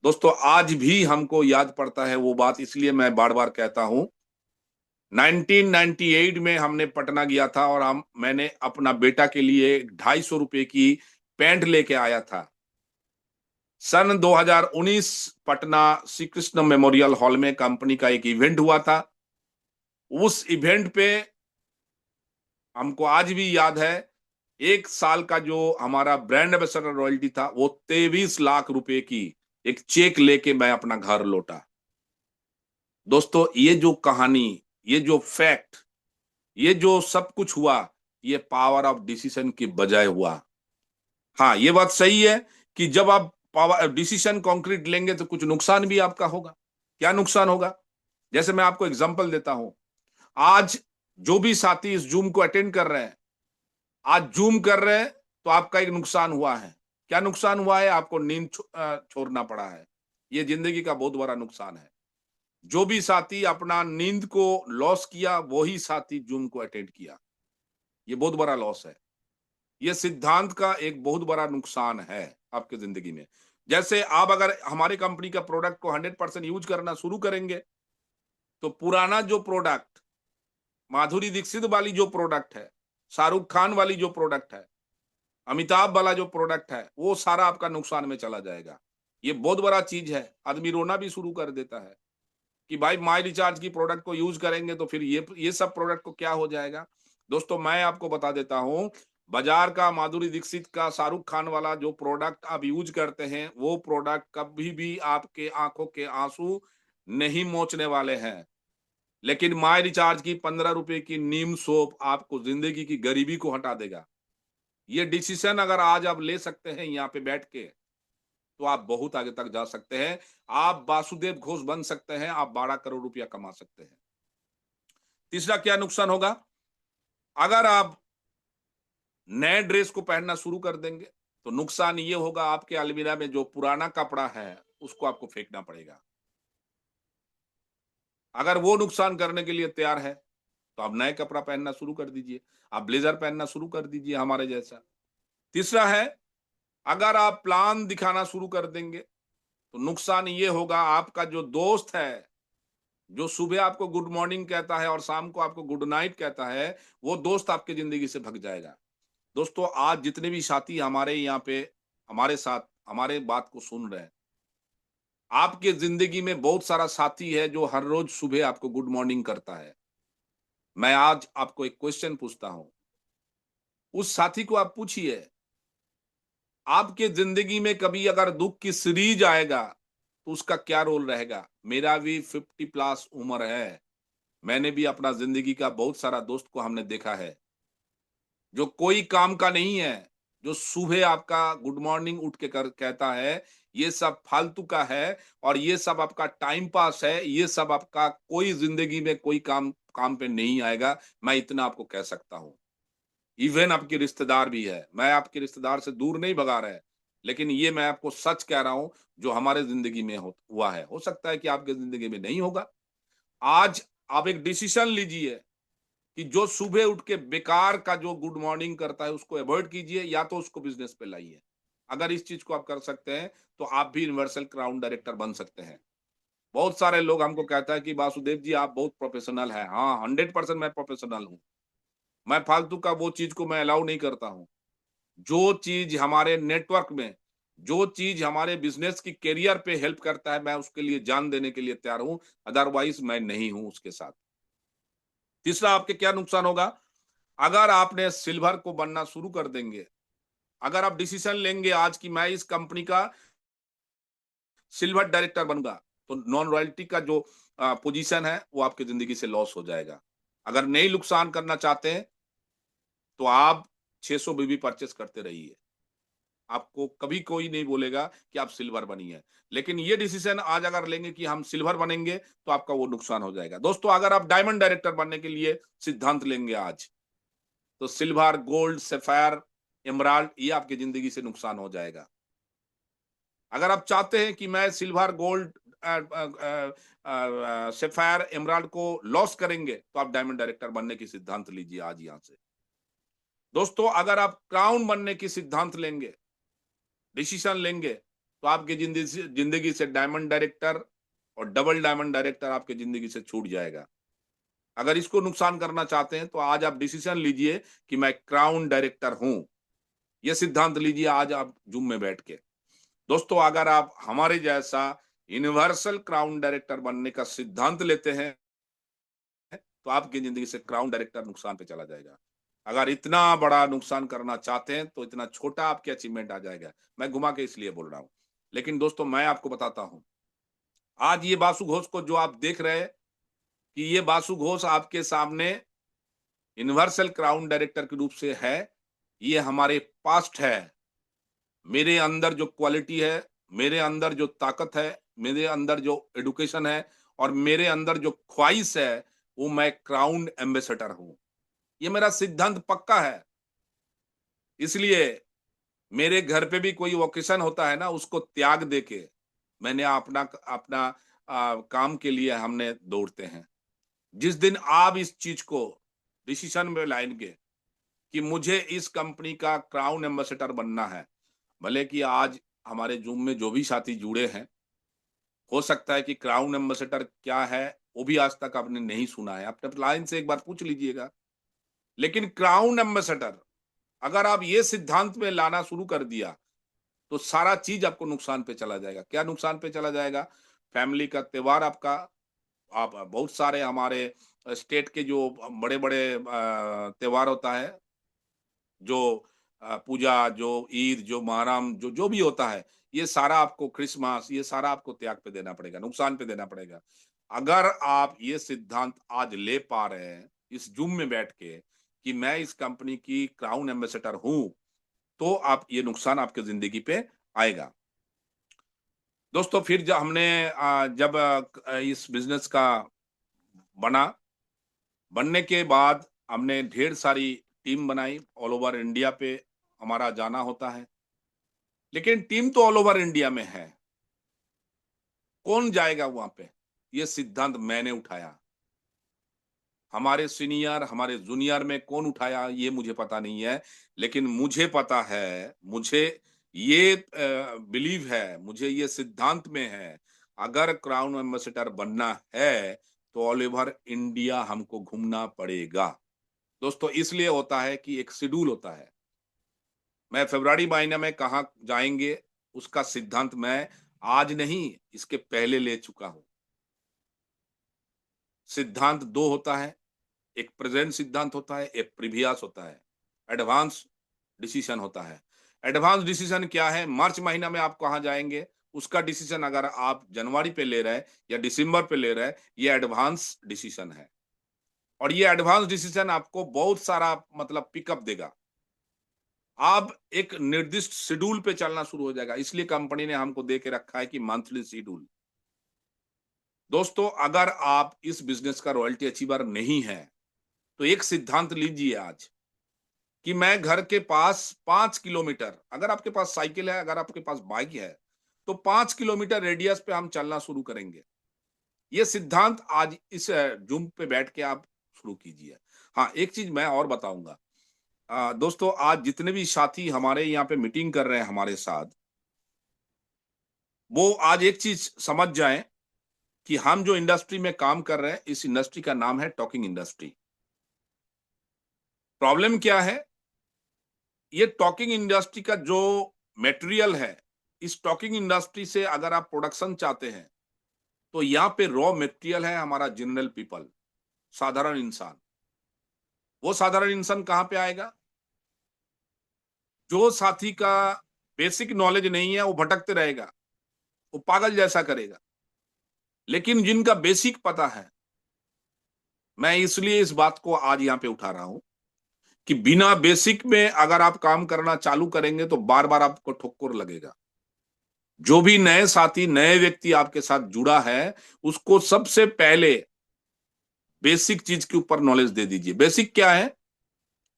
Speaker 2: दोस्तों आज भी हमको याद पड़ता है वो बात, इसलिए मैं बार बार कहता हूं 1998 में हमने पटना गया था और मैंने अपना बेटा के लिए 250 रुपए की पैंट लेके आया था। सन 2019 पटना श्री कृष्ण मेमोरियल हॉल में कंपनी का एक इवेंट हुआ था। उस इवेंट पे हमको आज भी याद है, 1 साल का जो हमारा ब्रांड एम्बेसडर रॉयल्टी था वो 23 लाख रुपए की एक चेक लेके मैं अपना घर लौटा। दोस्तों ये जो कहानी, ये जो फैक्ट, ये जो सब कुछ हुआ, ये पावर ऑफ डिसीजन की बजाय हुआ। हाँ ये बात सही है कि जब आप पावर डिसीजन कॉन्क्रीट लेंगे तो कुछ नुकसान भी आपका होगा। क्या नुकसान होगा? जैसे मैं आपको एग्जांपल देता हूं, आज जो भी साथी इस जूम को अटेंड कर रहे हैं, आज जूम कर रहे हैं तो आपका एक नुकसान हुआ है। क्या नुकसान हुआ है? आपको नींद छोड़ना पड़ा है। ये जिंदगी का बहुत बड़ा नुकसान है। जो भी साथी अपना नींद को लॉस किया, वही साथी जूम को अटेंड किया। ये बहुत बड़ा लॉस है। ये सिद्धांत का एक बहुत बड़ा नुकसान है आपकी जिंदगी में। जैसे आप अगर हमारे कंपनी का प्रोडक्ट को 100% यूज करना शुरू करेंगे, तो पुराना जो प्रोडक्ट, माधुरी दीक्षित वाली जो प्रोडक्ट है, शाहरुख खान वाली जो प्रोडक्ट है, अमिताभ वाला जो प्रोडक्ट है, वो सारा आपका नुकसान में चला जाएगा। ये बहुत बड़ा चीज है। आदमी रोना भी शुरू कर देता है कि भाई माई रिचार्ज की प्रोडक्ट को यूज करेंगे तो फिर ये सब प्रोडक्ट को क्या हो जाएगा। दोस्तों मैं आपको बता देता हूं, बाजार का माधुरी दीक्षित का शाहरुख खान वाला जो प्रोडक्ट आप यूज करते हैं, वो प्रोडक्ट कभी भी आपके आंखों के आंसू नहीं मोचने वाले हैं। लेकिन माई रिचार्ज की 15 रुपए की नीम सोप आपको जिंदगी की गरीबी को हटा देगा। ये डिसीजन अगर आज आप ले सकते हैं यहाँ पे बैठ के, तो आप बहुत आगे तक जा सकते हैं। आप वासुदेव घोष बन सकते हैं, आप 12 करोड़ रुपया कमा सकते हैं। तीसरा क्या नुकसान होगा? अगर आप नए ड्रेस को पहनना शुरू कर देंगे तो नुकसान ये होगा, आपके अलमीरा में जो पुराना कपड़ा है उसको आपको फेंकना पड़ेगा। अगर वो नुकसान करने के लिए तैयार है तो आप नए कपड़ा पहनना शुरू कर दीजिए, आप ब्लेजर पहनना शुरू कर दीजिए हमारे जैसा। तीसरा है, अगर आप प्लान दिखाना शुरू कर देंगे तो नुकसान ये होगा, आपका जो दोस्त है, जो सुबह आपको गुड मॉर्निंग कहता है और शाम को आपको गुड नाइट कहता है, वो दोस्त आपकी जिंदगी से भग जाएगा। दोस्तों आज जितने भी साथी हमारे यहाँ पे हमारे साथ हमारे बात को सुन रहे हैं, आपके जिंदगी में बहुत सारा साथी है जो हर रोज सुबह आपको गुड मॉर्निंग करता है। मैं आज आपको एक क्वेश्चन पूछता हूं, उस साथी को आप पूछिए, आपके जिंदगी में कभी अगर दुख की सीरीज आएगा तो उसका क्या रोल रहेगा। मेरा भी 50+ उम्र है, मैंने भी अपना जिंदगी का बहुत सारा दोस्त को हमने देखा है जो कोई काम का नहीं है, जो सुबह आपका गुड मॉर्निंग उठ के कहता है, ये सब फालतू का है और ये सब आपका टाइम पास है, ये सब आपका कोई जिंदगी में कोई काम काम पे नहीं आएगा। मैं इतना आपको कह सकता हूं। इवन आपके रिश्तेदार भी है, मैं आपके रिश्तेदार से दूर नहीं भगा रहा है, लेकिन ये मैं आपको सच कह रहा हूं, जो हमारे जिंदगी में हुआ है, हो सकता है कि आपके जिंदगी में नहीं होगा। आज आप एक डिसीजन लीजिए कि जो सुबह उठ के बेकार का जो गुड मॉर्निंग करता है उसको अवॉइड कीजिए, या तो उसको बिजनेस पे लाइए। अगर इस चीज को आप कर सकते हैं तो आप भी यूनिवर्सल क्राउन डायरेक्टर बन सकते हैं। बहुत सारे लोग हमको कहता है कि वासुदेव जी आप बहुत प्रोफेशनल हैं। हाँ 100% मैं प्रोफेशनल हूँ। मैं फालतू का वो चीज को मैं अलाउ नहीं करता हूँ। जो चीज हमारे नेटवर्क में, जो चीज हमारे बिजनेस की कैरियर पे हेल्प करता है, मैं उसके लिए जान देने के लिए तैयार हूं, अदरवाइज मैं नहीं हूं उसके साथ। तीसरा आपके क्या नुकसान होगा? अगर आपने सिल्वर को बनना शुरू कर देंगे, अगर आप डिसीजन लेंगे आज की मैं इस कंपनी का सिल्वर डायरेक्टर बनूंगा, तो नॉन रॉयल्टी का जो पोजीशन है वो आपकी जिंदगी से लॉस हो जाएगा। अगर नहीं नुकसान करना चाहते हैं तो आप 600 बीबी परचेस करते रहिए। आपको कभी कोई नहीं बोलेगा कि आप सिल्वर बनिए। लेकिन ये डिसीजन आज अगर लेंगे कि हम सिल्वर बनेंगे, तो आपका वो नुकसान हो जाएगा। दोस्तों, अगर आप डायमंड डायरेक्टर बनने के लिए सिद्धांत लेंगे आज, तो सिल्वर, गोल्ड, सैफायर, एमराल्ड, ये आपकी जिंदगी से नुकसान हो जाएगा। अगर आप चाहते हैं कि मैं सिल्वर, गोल्ड, सैफायर, एमराल्ड को लॉस करेंगे, तो आप डायमंड डायरेक्टर बनने की सिद्धांत लीजिए आज यहां से। दोस्तों, अगर आप क्राउन बनने की सिद्धांत लेंगे, डिसीजन लेंगे, तो आपकी जिंदगी से डायमंड डायरेक्टर और डबल डायमंड डायरेक्टर आपकी जिंदगी से छूट जाएगा। अगर इसको नुकसान करना चाहते हैं, तो आज आप डिसीजन लीजिए कि मैं क्राउन डायरेक्टर हूं। यह सिद्धांत लीजिए आज आप जूम में बैठ के। दोस्तों, अगर आप हमारे जैसा यूनिवर्सल क्राउन डायरेक्टर बनने का सिद्धांत लेते हैं, तो आपकी जिंदगी से क्राउन डायरेक्टर नुकसान पे चला जाएगा। अगर इतना बड़ा नुकसान करना चाहते हैं, तो इतना छोटा आपके अचीवमेंट आ जाएगा। मैं घुमा के इसलिए बोल रहा हूं। लेकिन दोस्तों, मैं आपको बताता हूं, आज ये बासु घोष को जो आप देख रहे हैं, कि ये बासु घोष आपके सामने यूनिवर्सल क्राउन डायरेक्टर के रूप से है, ये हमारे पास्ट है। मेरे अंदर जो क्वालिटी है, मेरे अंदर जो ताकत है, मेरे अंदर जो एडुकेशन है और मेरे अंदर जो ख्वाहिश है, वो मैं क्राउन एम्बेसडर हूं। ये मेरा सिद्धांत पक्का है। इसलिए मेरे घर पे भी कोई ओकेशन होता है ना, उसको त्याग देके मैंने अपना अपना काम के लिए हमने दौड़ते हैं। जिस दिन आप इस चीज को डिसीजन में लाएंगे कि मुझे इस कंपनी का क्राउन एम्बेसडर बनना है, भले कि आज हमारे जूम में जो भी साथी जुड़े हैं, हो सकता है कि क्राउन एम्बेसडर क्या है वो भी आज तक आपने नहीं सुना है। अपने लाइन से एक बार पूछ लीजिएगा। लेकिन क्राउन एम्बेसडर अगर आप ये सिद्धांत में लाना शुरू कर दिया, तो सारा चीज आपको नुकसान पे चला जाएगा। क्या नुकसान पे चला जाएगा? फैमिली का त्योहार आपका, आप बहुत सारे हमारे स्टेट के जो बड़े बड़े त्योहार होता है, जो पूजा, जो ईद, जो मुहर्रम, जो जो भी होता है, ये सारा आपको, क्रिसमस, ये सारा आपको त्याग पे देना पड़ेगा, नुकसान पे देना पड़ेगा। अगर आप ये सिद्धांत आज ले पा रहे हैं इस जूम में बैठ के कि मैं इस कंपनी की क्राउन एम्बेसडर हूं, तो आप ये नुकसान आपके जिंदगी पे आएगा। दोस्तों, फिर जब हमने जब इस बिजनेस का बना, बनने के बाद हमने ढेर सारी टीम बनाई। ऑल ओवर इंडिया पे हमारा जाना होता है। लेकिन टीम तो ऑल ओवर इंडिया में है, कौन जाएगा वहां पे? ये सिद्धांत मैंने उठाया। हमारे सीनियर, हमारे जूनियर में कौन उठाया ये मुझे पता नहीं है। लेकिन मुझे पता है, मुझे ये बिलीव है, मुझे ये सिद्धांत में है, अगर क्राउन एम्बेसडर बनना है, तो ऑल ओवर इंडिया हमको घूमना पड़ेगा। दोस्तों, इसलिए होता है कि एक शेड्यूल होता है। मैं फरवरी महीने में कहाँ जाएंगे, उसका सिद्धांत मैं आज नहीं, इसके पहले ले चुका हूं। सिद्धांत दो होता है, एक प्रेजेंट सिद्धांत होता है, एक प्रीवियस होता है, एडवांस डिसीजन होता है। एडवांस डिसीजन क्या है? मार्च महीना में आप कहाँ जाएंगे, उसका डिसीजन अगर आप जनवरी पे ले रहे हैं या दिसंबर पे ले रहे हैं, ये एडवांस डिसीजन है। और ये एडवांस डिसीजन आपको बहुत सारा मतलब पिकअप देगा। आप एक निर्दिष्ट शेड्यूल पे चलना शुरू हो जाएगा। इसलिए कंपनी ने हमको दे के रखा है कि मंथली शेड्यूल। दोस्तों, अगर आप इस बिजनेस का रॉयल्टी अचीवर नहीं है, तो एक सिद्धांत लीजिए आज कि मैं घर के पास 5 किलोमीटर, अगर आपके पास साइकिल है, अगर आपके पास बाइक है, तो 5 किलोमीटर रेडियस पे हम चलना शुरू करेंगे। ये सिद्धांत आज इस जूम पे बैठ के आप शुरू कीजिए। हाँ, एक चीज मैं और बताऊंगा। दोस्तों, आज जितने भी साथी हमारे यहाँ पे मीटिंग कर रहे हैं हमारे साथ, वो आज एक चीज समझ जाएं कि हम जो इंडस्ट्री में काम कर रहे हैं, इस इंडस्ट्री का नाम है टॉकिंग इंडस्ट्री। प्रॉब्लम क्या है? ये टॉकिंग इंडस्ट्री का जो मटेरियल है, इस टॉकिंग इंडस्ट्री से अगर आप प्रोडक्शन चाहते हैं, तो यहाँ पे रॉ मटेरियल है हमारा जनरल पीपल, साधारण इंसान। वो साधारण इंसान कहाँ पे आएगा? जो साथी का बेसिक नॉलेज नहीं है, वो भटकते रहेगा, वो पागल जैसा करेगा। लेकिन जिनका बेसिक पता है, मैं इसलिए इस बात को आज यहाँ पे उठा रहा हूं कि बिना बेसिक में अगर आप काम करना चालू करेंगे तो बार बार आपको ठोकर लगेगा। जो भी नए साथी, नए व्यक्ति आपके साथ जुड़ा है, उसको सबसे पहले बेसिक चीज के ऊपर नॉलेज दे दीजिए। बेसिक क्या है?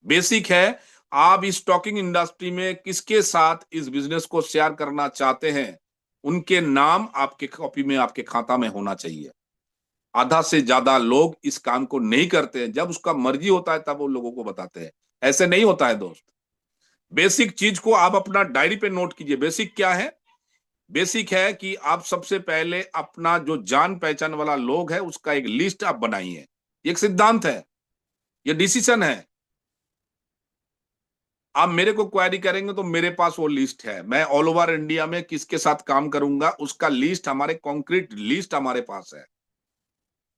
Speaker 2: बेसिक है, आप इस स्टॉकिंग इंडस्ट्री में किसके साथ इस बिजनेस को शेयर करना चाहते हैं, उनके नाम आपके कॉपी में, आपके खाता में होना चाहिए। आधा से ज्यादा लोग इस काम को नहीं करते हैं, जब उसका मर्जी होता है तब वो लोगों को बताते हैं। ऐसे नहीं होता है दोस्त। बेसिक चीज को आप अपना डायरी पे नोट कीजिए। बेसिक क्या है? बेसिक है कि आप सबसे पहले अपना जो जान पहचान वाला लोग है उसका एक लिस्ट आप बनाइए। एक सिद्धांत है, ये डिसीजन है। आप मेरे को क्वेरी करेंगे तो मेरे पास वो लिस्ट है। मैं ऑल ओवर इंडिया में किसके साथ काम करूंगा उसका लिस्ट, हमारे कॉन्क्रीट लिस्ट हमारे पास है।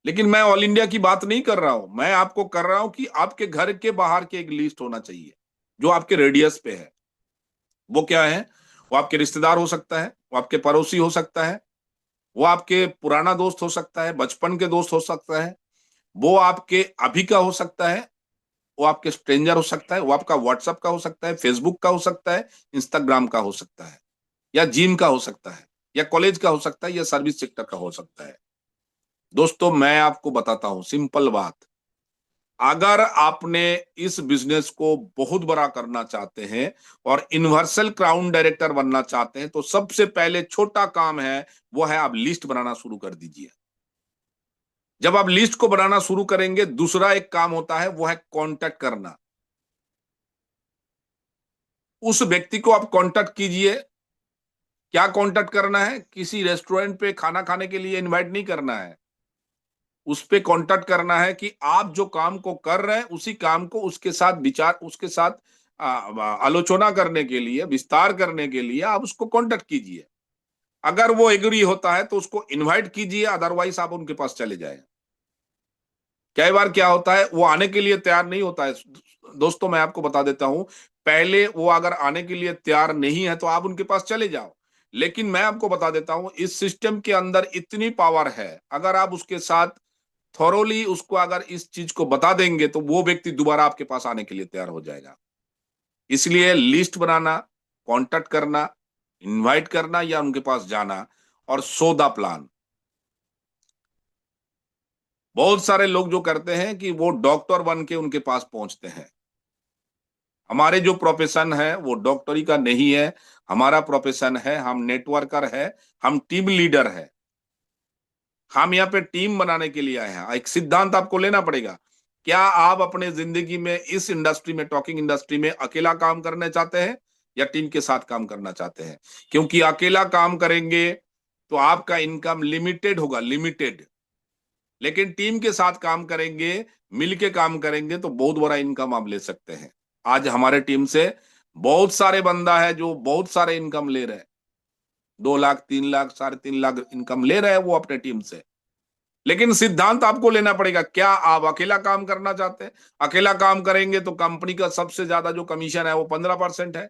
Speaker 2: लेकिन मैं ऑल इंडिया की बात नहीं कर रहा हूं, मैं आपको कर रहा हूं कि आपके घर के बाहर की एक लिस्ट होना चाहिए जो आपके रेडियस पे है। वो क्या है? वो आपके रिश्तेदार हो सकता है, वो आपके पड़ोसी हो सकता है, वो आपके पुराना दोस्त हो सकता है, बचपन के दोस्त हो सकता है, वो आपके अभी का हो सकता है, वो आपके स्ट्रेंजर हो सकता है, वो आपका व्हाट्सएप का हो सकता है, फेसबुक का हो सकता है, इंस्टाग्राम का हो सकता है, या जिम का हो सकता है, या कॉलेज का हो सकता है, या सर्विस सेक्टर का हो सकता है। दोस्तों मैं आपको बताता हूं सिंपल बात। अगर आपने इस बिजनेस को बहुत बड़ा करना चाहते हैं और यूनिवर्सल क्राउन डायरेक्टर बनना चाहते हैं तो सबसे पहले छोटा काम है, वो है आप लिस्ट बनाना शुरू कर दीजिए। जब आप लिस्ट को बनाना शुरू करेंगे, दूसरा एक काम होता है, वो है कांटेक्ट करना। उस व्यक्ति को आप कांटेक्ट कीजिए। क्या कांटेक्ट करना है? किसी रेस्टोरेंट पे खाना खाने के लिए इनवाइट नहीं करना है। उस पे कांटेक्ट करना है कि आप जो काम को कर रहे हैं उसी काम को उसके साथ विचार, उसके साथ आलोचना करने के लिए, विस्तार करने के लिए आप उसको कांटेक्ट कीजिए। अगर वो एग्री होता है तो उसको इनवाइट कीजिए, अदरवाइज आप उनके पास चले जाए। कई बार क्या होता है, वो आने के लिए तैयार नहीं होता है। दोस्तों मैं आपको बता देता हूं, पहले वो अगर आने के लिए तैयार नहीं है तो आप उनके पास चले जाओ। लेकिन मैं आपको बता देता हूं, इस सिस्टम के अंदर इतनी पावर है, अगर आप उसके साथ थॉरोली उसको अगर इस चीज को बता देंगे तो वो व्यक्ति दोबारा आपके पास आने के लिए तैयार हो जाएगा। इसलिए लिस्ट बनाना, कांटेक्ट करना, इनवाइट करना या उनके पास जाना, और सौदा प्लान। बहुत सारे लोग जो करते हैं कि वो डॉक्टर बन के उनके पास पहुंचते हैं। हमारे जो प्रोफेशन है वो डॉक्टरी का नहीं है। हमारा प्रोफेशन है, हम नेटवर्कर है, हम टीम लीडर है। हम यहाँ पे टीम बनाने के लिए आए हैं। एक सिद्धांत आपको लेना पड़ेगा। क्या आप अपने जिंदगी में इस इंडस्ट्री में, टॉकिंग इंडस्ट्री में अकेला काम करना चाहते हैं या टीम के साथ काम करना चाहते हैं? क्योंकि अकेला काम करेंगे तो आपका इनकम लिमिटेड होगा, लिमिटेड। लेकिन टीम के साथ काम करेंगे, मिलके काम करेंगे तो बहुत बड़ा इनकम आप ले सकते हैं। आज हमारे टीम से बहुत सारे बंदा है जो बहुत सारे इनकम ले रहे हैं। 2 लाख, 3 लाख, 3.5 लाख इनकम ले रहे हैं वो अपने टीम से। लेकिन सिद्धांत आपको लेना पड़ेगा। क्या आप अकेला काम करना चाहते हैं? अकेला काम करेंगे तो कंपनी का सबसे ज्यादा जो कमीशन है वो 15% है।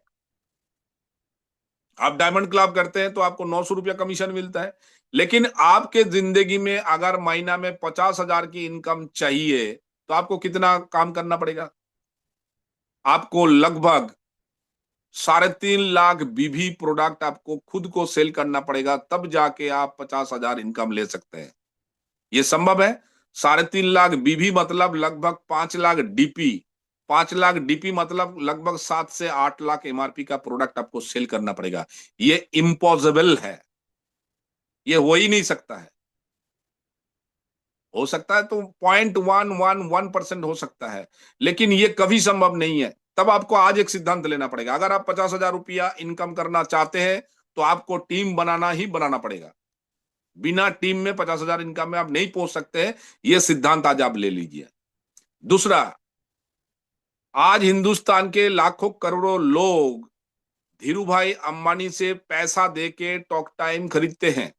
Speaker 2: आप डायमंड क्लब करते हैं तो आपको 900 रुपया कमीशन मिलता है। लेकिन आपके जिंदगी में अगर महीना में 50,000 की इनकम चाहिए तो आपको कितना काम करना पड़ेगा? आपको लगभग 3.5 लाख बीवी प्रोडक्ट आपको खुद को सेल करना पड़ेगा, तब जाके आप 50,000 इनकम ले सकते हैं। ये संभव है। 3.5 लाख बीवी मतलब लगभग 5 लाख डीपी। 5 लाख डीपी मतलब लगभग 7 से 8 लाख एमआरपी का प्रोडक्ट आपको सेल करना पड़ेगा। ये इम्पॉसिबल है, ये हो ही नहीं सकता है। हो सकता है तो 0.111% हो सकता है, लेकिन ये कभी संभव नहीं है। तब आपको आज एक सिद्धांत लेना पड़ेगा। अगर आप 50,000 रुपया इनकम करना चाहते हैं तो आपको टीम बनाना ही बनाना पड़ेगा। बिना टीम में 50,000 इनकम में आप नहीं पहुंच सकते। ये सिद्धांत आज आप ले लीजिए। दूसरा, आज हिंदुस्तान के लाखों करोड़ों लोग धीरू भाई अंबानी से पैसा देके टॉक टाइम खरीदते हैं।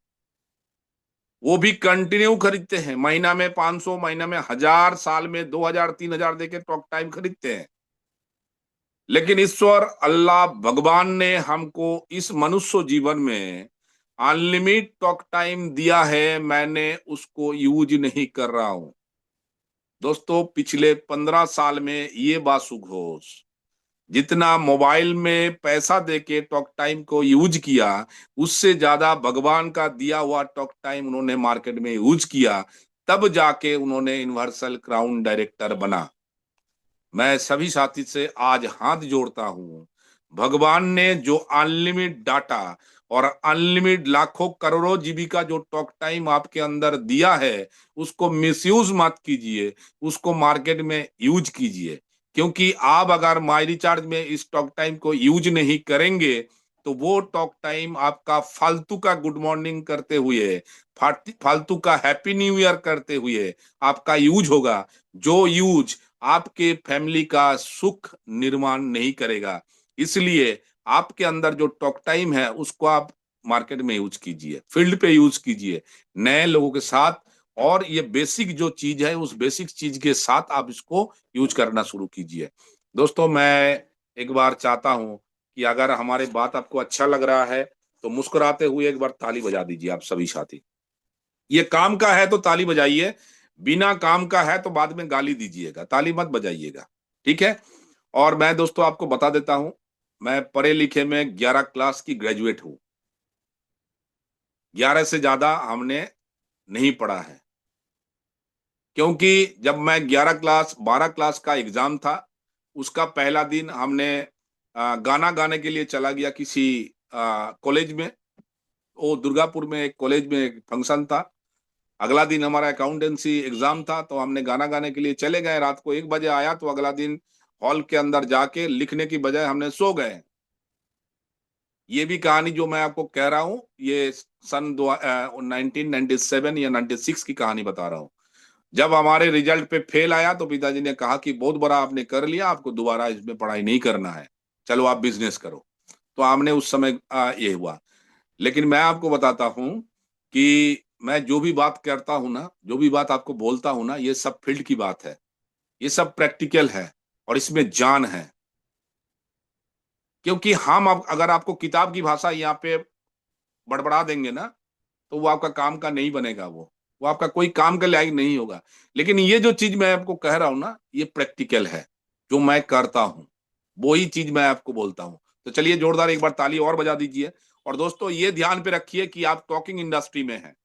Speaker 2: वो भी कंटिन्यू खरीदते हैं। महीना में 500, महीना में 1,000, साल में 2,000, 3,000 देके टॉक टाइम खरीदते हैं। लेकिन ईश्वर अल्लाह भगवान ने हमको इस मनुष्य जीवन में अनलिमिटेड टॉक टाइम दिया है, मैंने उसको यूज नहीं कर रहा हूं। दोस्तों पिछले 15 साल में ये बासु घोष जितना मोबाइल में पैसा देके टॉक टाइम को यूज किया, उससे ज्यादा भगवान का दिया हुआ टॉक टाइम उन्होंने मार्केट में यूज किया, तब जाके उन्होंने यूनिवर्सल क्राउन डायरेक्टर बना। मैं सभी साथी से आज हाथ जोड़ता हूं, भगवान ने जो अनलिमिटेड डाटा और अनलिमिटेड लाखों करोड़ों जीबी का जो टॉक टाइम आपके अंदर दिया है, उसको मिसयूज मत कीजिए, उसको मार्केट में यूज कीजिए। क्योंकि आप अगर माई रिचार्ज में इस टॉक टाइम को यूज नहीं करेंगे तो वो टॉक टाइम आपका फालतू का गुड मॉर्निंग करते हुए, फालतू का हैप्पी न्यू ईयर करते हुए आपका यूज होगा, जो यूज आपके फैमिली का सुख निर्माण नहीं करेगा। इसलिए आपके अंदर जो टॉक टाइम है उसको आप मार्केट में यूज कीजिए, फील्ड पे यूज कीजिए, नए लोगों के साथ। और ये बेसिक जो चीज है उस बेसिक चीज के साथ आप इसको यूज करना शुरू कीजिए। दोस्तों मैं एक बार चाहता हूं कि अगर हमारी बात आपको अच्छा लग रहा है तो मुस्कुराते हुए एक बार ताली बजा दीजिए आप सभी साथी। ये काम का है तो ताली बजाइए, बिना काम का है तो बाद में गाली दीजिएगा, ताली मत बजाइएगा, ठीक है। और मैं दोस्तों आपको बता देता हूं, मैं पढ़े लिखे में 11 क्लास की ग्रेजुएट हूं। 11 से ज्यादा हमने नहीं पढ़ा है, क्योंकि जब मैं 12 क्लास का एग्जाम था, उसका पहला दिन हमने गाना गाने के लिए चला गया किसी कॉलेज में। वो दुर्गापुर में एक कॉलेज में एक फंक्शन था। अगला दिन हमारा अकाउंटेंसी एग्जाम था, तो हमने गाना गाने के लिए चले गए। रात को 1 बजे आया, तो अगला दिन हॉल के अंदर जाके लिखने की बजाय हमने सो गए। ये भी कहानी जो मैं आपको कह रहा हूँ, ये सन 1997 या 96 की कहानी बता रहा हूँ। जब हमारे रिजल्ट पे फेल आया तो पिताजी ने कहा कि बहुत बड़ा आपने कर लिया, आपको दोबारा इसमें पढ़ाई नहीं करना है, चलो आप बिजनेस करो। तो हमने उस समय ये हुआ। लेकिन मैं आपको बताता हूं कि मैं जो भी बात करता हूं ना, जो भी बात आपको बोलता हूं ना, ये सब फील्ड की बात है, ये सब प्रैक्टिकल है और इसमें जान है। क्योंकि हम अगर आपको किताब की भाषा यहाँ पे बड़बड़ा देंगे ना, तो वो आपका काम का नहीं बनेगा, वो आपका कोई काम के लायक नहीं होगा। लेकिन ये जो चीज मैं आपको कह रहा हूं ना, ये प्रैक्टिकल है, जो मैं करता हूं वो ही चीज मैं आपको बोलता हूं। तो चलिए जोरदार एक बार ताली और बजा दीजिए। और दोस्तों ये ध्यान पे रखिए कि आप टॉकिंग इंडस्ट्री में हैं,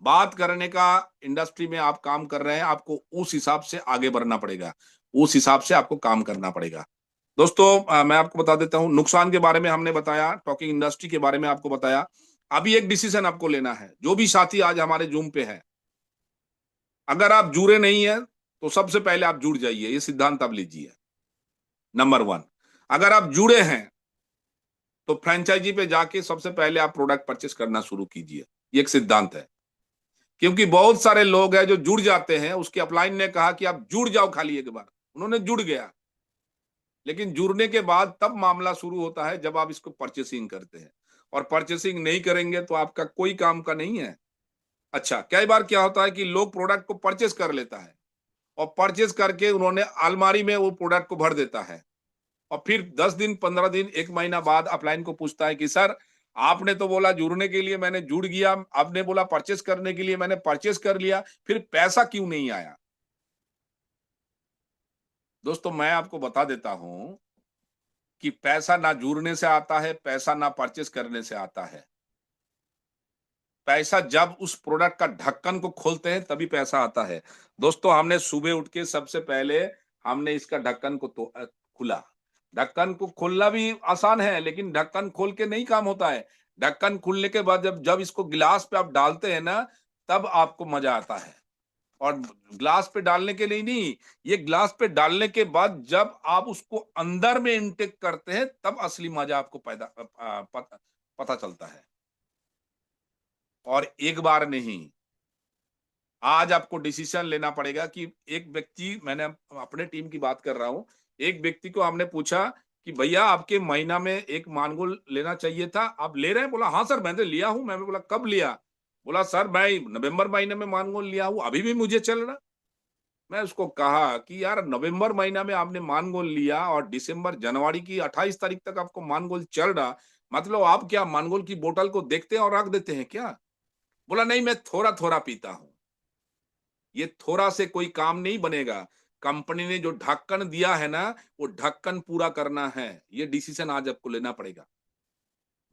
Speaker 2: बात करने का इंडस्ट्री में आप काम कर रहे हैं, आपको उस हिसाब से आगे बढ़ना पड़ेगा, उस हिसाब से आपको काम करना पड़ेगा। दोस्तों मैं आपको बता देता हूं, नुकसान के बारे में हमने बताया, टॉकिंग इंडस्ट्री के बारे में आपको बताया। अभी एक डिसीजन आपको लेना है, जो भी साथी आज हमारे जूम पे है, अगर आप जुड़े नहीं है तो सबसे पहले आप जुड़ जाइए, ये सिद्धांत आप लीजिए। नंबर 1, अगर आप जुड़े हैं तो फ्रेंचाइजी पे जाके सबसे पहले आप प्रोडक्ट परचेस करना शुरू कीजिए, ये एक सिद्धांत है। क्योंकि बहुत सारे लोग हैं जो जुड़ जाते हैं, उसके अपलाइन ने कहा कि आप जुड़ जाओ खाली एक बार, उन्होंने जुड़ गया, लेकिन जुड़ने के बाद तब मामला शुरू होता है जब आप इसको परचेसिंग करते हैं। और परचेसिंग नहीं करेंगे तो आपका कोई काम का नहीं है। अच्छा, कई बार क्या होता है कि लोग प्रोडक्ट को परचेस कर लेता है और परचेस करके उन्होंने अलमारी में वो प्रोडक्ट को भर देता है, और फिर 10 दिन 15 दिन 1 महीना बाद अपलाइन को पूछता है कि सर आपने तो बोला जुड़ने के लिए, मैंने जुड़ गया, आपने बोला परचेस करने के लिए, मैंने परचेस कर लिया, फिर पैसा क्यों नहीं आया। दोस्तों मैं आपको बता देता हूं कि पैसा ना जुड़ने से आता है, पैसा ना परचेस करने से आता है। पैसा जब उस प्रोडक्ट का ढक्कन को खोलते हैं तभी पैसा आता है। दोस्तों हमने सुबह उठ के सबसे पहले हमने इसका ढक्कन को तो खुला। ढक्कन को खोलना भी आसान है, लेकिन ढक्कन खोल के नहीं काम होता है। ढक्कन खुलने के बाद जब जब इसको गिलास पे आप डालते हैं ना, तब आपको मजा आता है। और ग्लास पे डालने के लिए नहीं, ये ग्लास पे डालने के बाद जब आप उसको अंदर में इंटेक करते हैं तब असली मजा आपको पता चलता है। और एक बार नहीं, आज आपको डिसीजन लेना पड़ेगा कि एक व्यक्ति, मैंने अपने टीम की बात कर रहा हूं, एक व्यक्ति को हमने पूछा कि भैया आपके महीना में एक मानगोल लेना चाहिए था, आप ले रहे हैं? बोला हाँ सर मैंने लिया हूं। मैंने बोला कब लिया? बोला सर मैं नवंबर महीने में मानगोल लिया हूं, अभी भी मुझे चल रहा। मैं उसको कहा कि यार नवंबर महीना में आपने मानगोल लिया और दिसंबर जनवरी की 28 तारीख तक आपको मानगोल चल रहा, मतलब आप क्या मानगोल की बोतल को देखते हैं और रख देते हैं क्या? बोला नहीं मैं थोड़ा थोड़ा पीता हूं। ये थोड़ा से कोई काम नहीं बनेगा। कंपनी ने जो ढक्कन दिया है ना, वो ढक्कन पूरा करना है। ये डिसीजन आज आपको लेना पड़ेगा।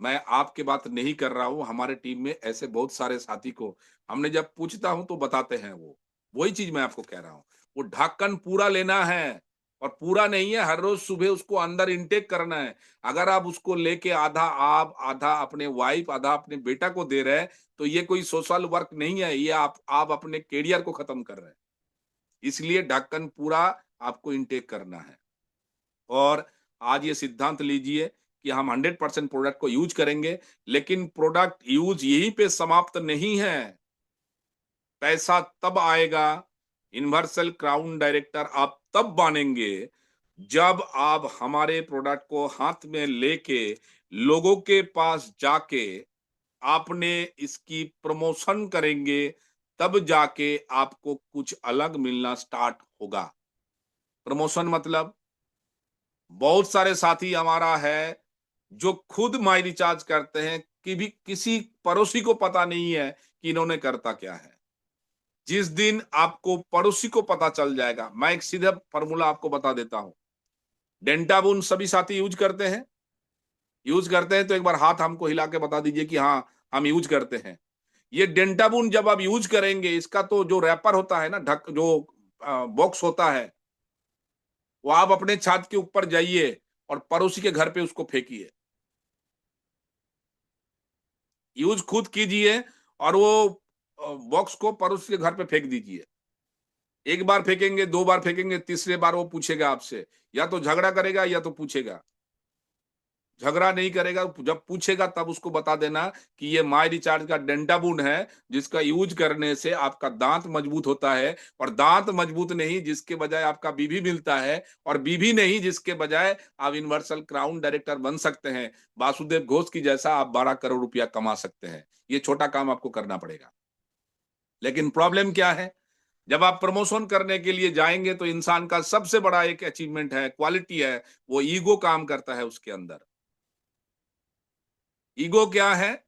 Speaker 2: मैं आपकी बात नहीं कर रहा हूँ, हमारे टीम में ऐसे बहुत सारे साथी को हमने जब पूछता हूँ तो बताते हैं वो। वही चीज़ मैं आपको कह रहा हूँ। वो ढक्कन पूरा लेना है और पूरा नहीं है, हर रोज़ सुबह उसको अंदर इनटेक करना है। अगर आप उसको लेके आधा आप, आधा अपने वाइफ, आधा अपने बेटा को दे रहे हैं, तो ये कोई सोशल वर्क नहीं है, ये आप अपने करियर को खत्म कर रहे हैं। इसलिए ढक्कन पूरा आपको इनटेक करना है। और आज ये सिद्धांत लीजिए कि हम 100% प्रोडक्ट को यूज करेंगे, लेकिन प्रोडक्ट यूज यहीं पे समाप्त नहीं है। पैसा तब आएगा, यूनिवर्सल क्राउन डायरेक्टर आप तब बनेंगे जब आप हमारे प्रोडक्ट को हाथ में लेके लोगों के पास जाके आपने इसकी प्रमोशन करेंगे, तब जाके आपको कुछ अलग मिलना स्टार्ट होगा। प्रमोशन मतलब बहुत सारे साथी हमारा है जो खुद माई रिचार्ज करते हैं कि भी किसी पड़ोसी को पता नहीं है कि इन्होंने करता क्या है। जिस दिन आपको पड़ोसी को पता चल जाएगा, मैं एक सीधा फॉर्मूला आपको बता देता हूं। डेंटाबून सभी साथी यूज करते हैं। यूज करते हैं तो एक बार हाथ हमको हिला के बता दीजिए कि हाँ, हम यूज करते हैं। ये डेंटाबून जब आप यूज करेंगे, इसका तो जो रैपर होता है ना, ढक जो बॉक्स होता है, वो आप अपने छत के ऊपर जाइए और पड़ोसी के घर पे उसको फेंकिए। यूज खुद कीजिए और वो बॉक्स को पड़ोसी के घर पे फेंक दीजिए। एक बार फेंकेंगे, 2 बार फेंकेंगे, तीसरे बार वो पूछेगा आपसे, या तो झगड़ा करेगा या तो पूछेगा। झगड़ा नहीं करेगा, जब पूछेगा तब उसको बता देना कि ये माई रिचार्ज का डेंटाबून है, जिसका यूज करने से आपका दांत मजबूत होता है, और दांत मजबूत नहीं जिसके बजाय आपका बीवी मिलता है, और बीवी नहीं जिसके बजाय आप यूनिवर्सल क्राउन डायरेक्टर बन सकते हैं। वासुदेव घोष की जैसा आप 12 करोड़ रुपया कमा सकते हैं। ये छोटा काम आपको करना पड़ेगा। लेकिन प्रॉब्लम क्या है? जब आप प्रमोशन करने के लिए जाएंगे तो इंसान का सबसे बड़ा एक अचीवमेंट है, क्वालिटी है, वो ईगो काम करता है उसके अंदर। ईगो क्या है?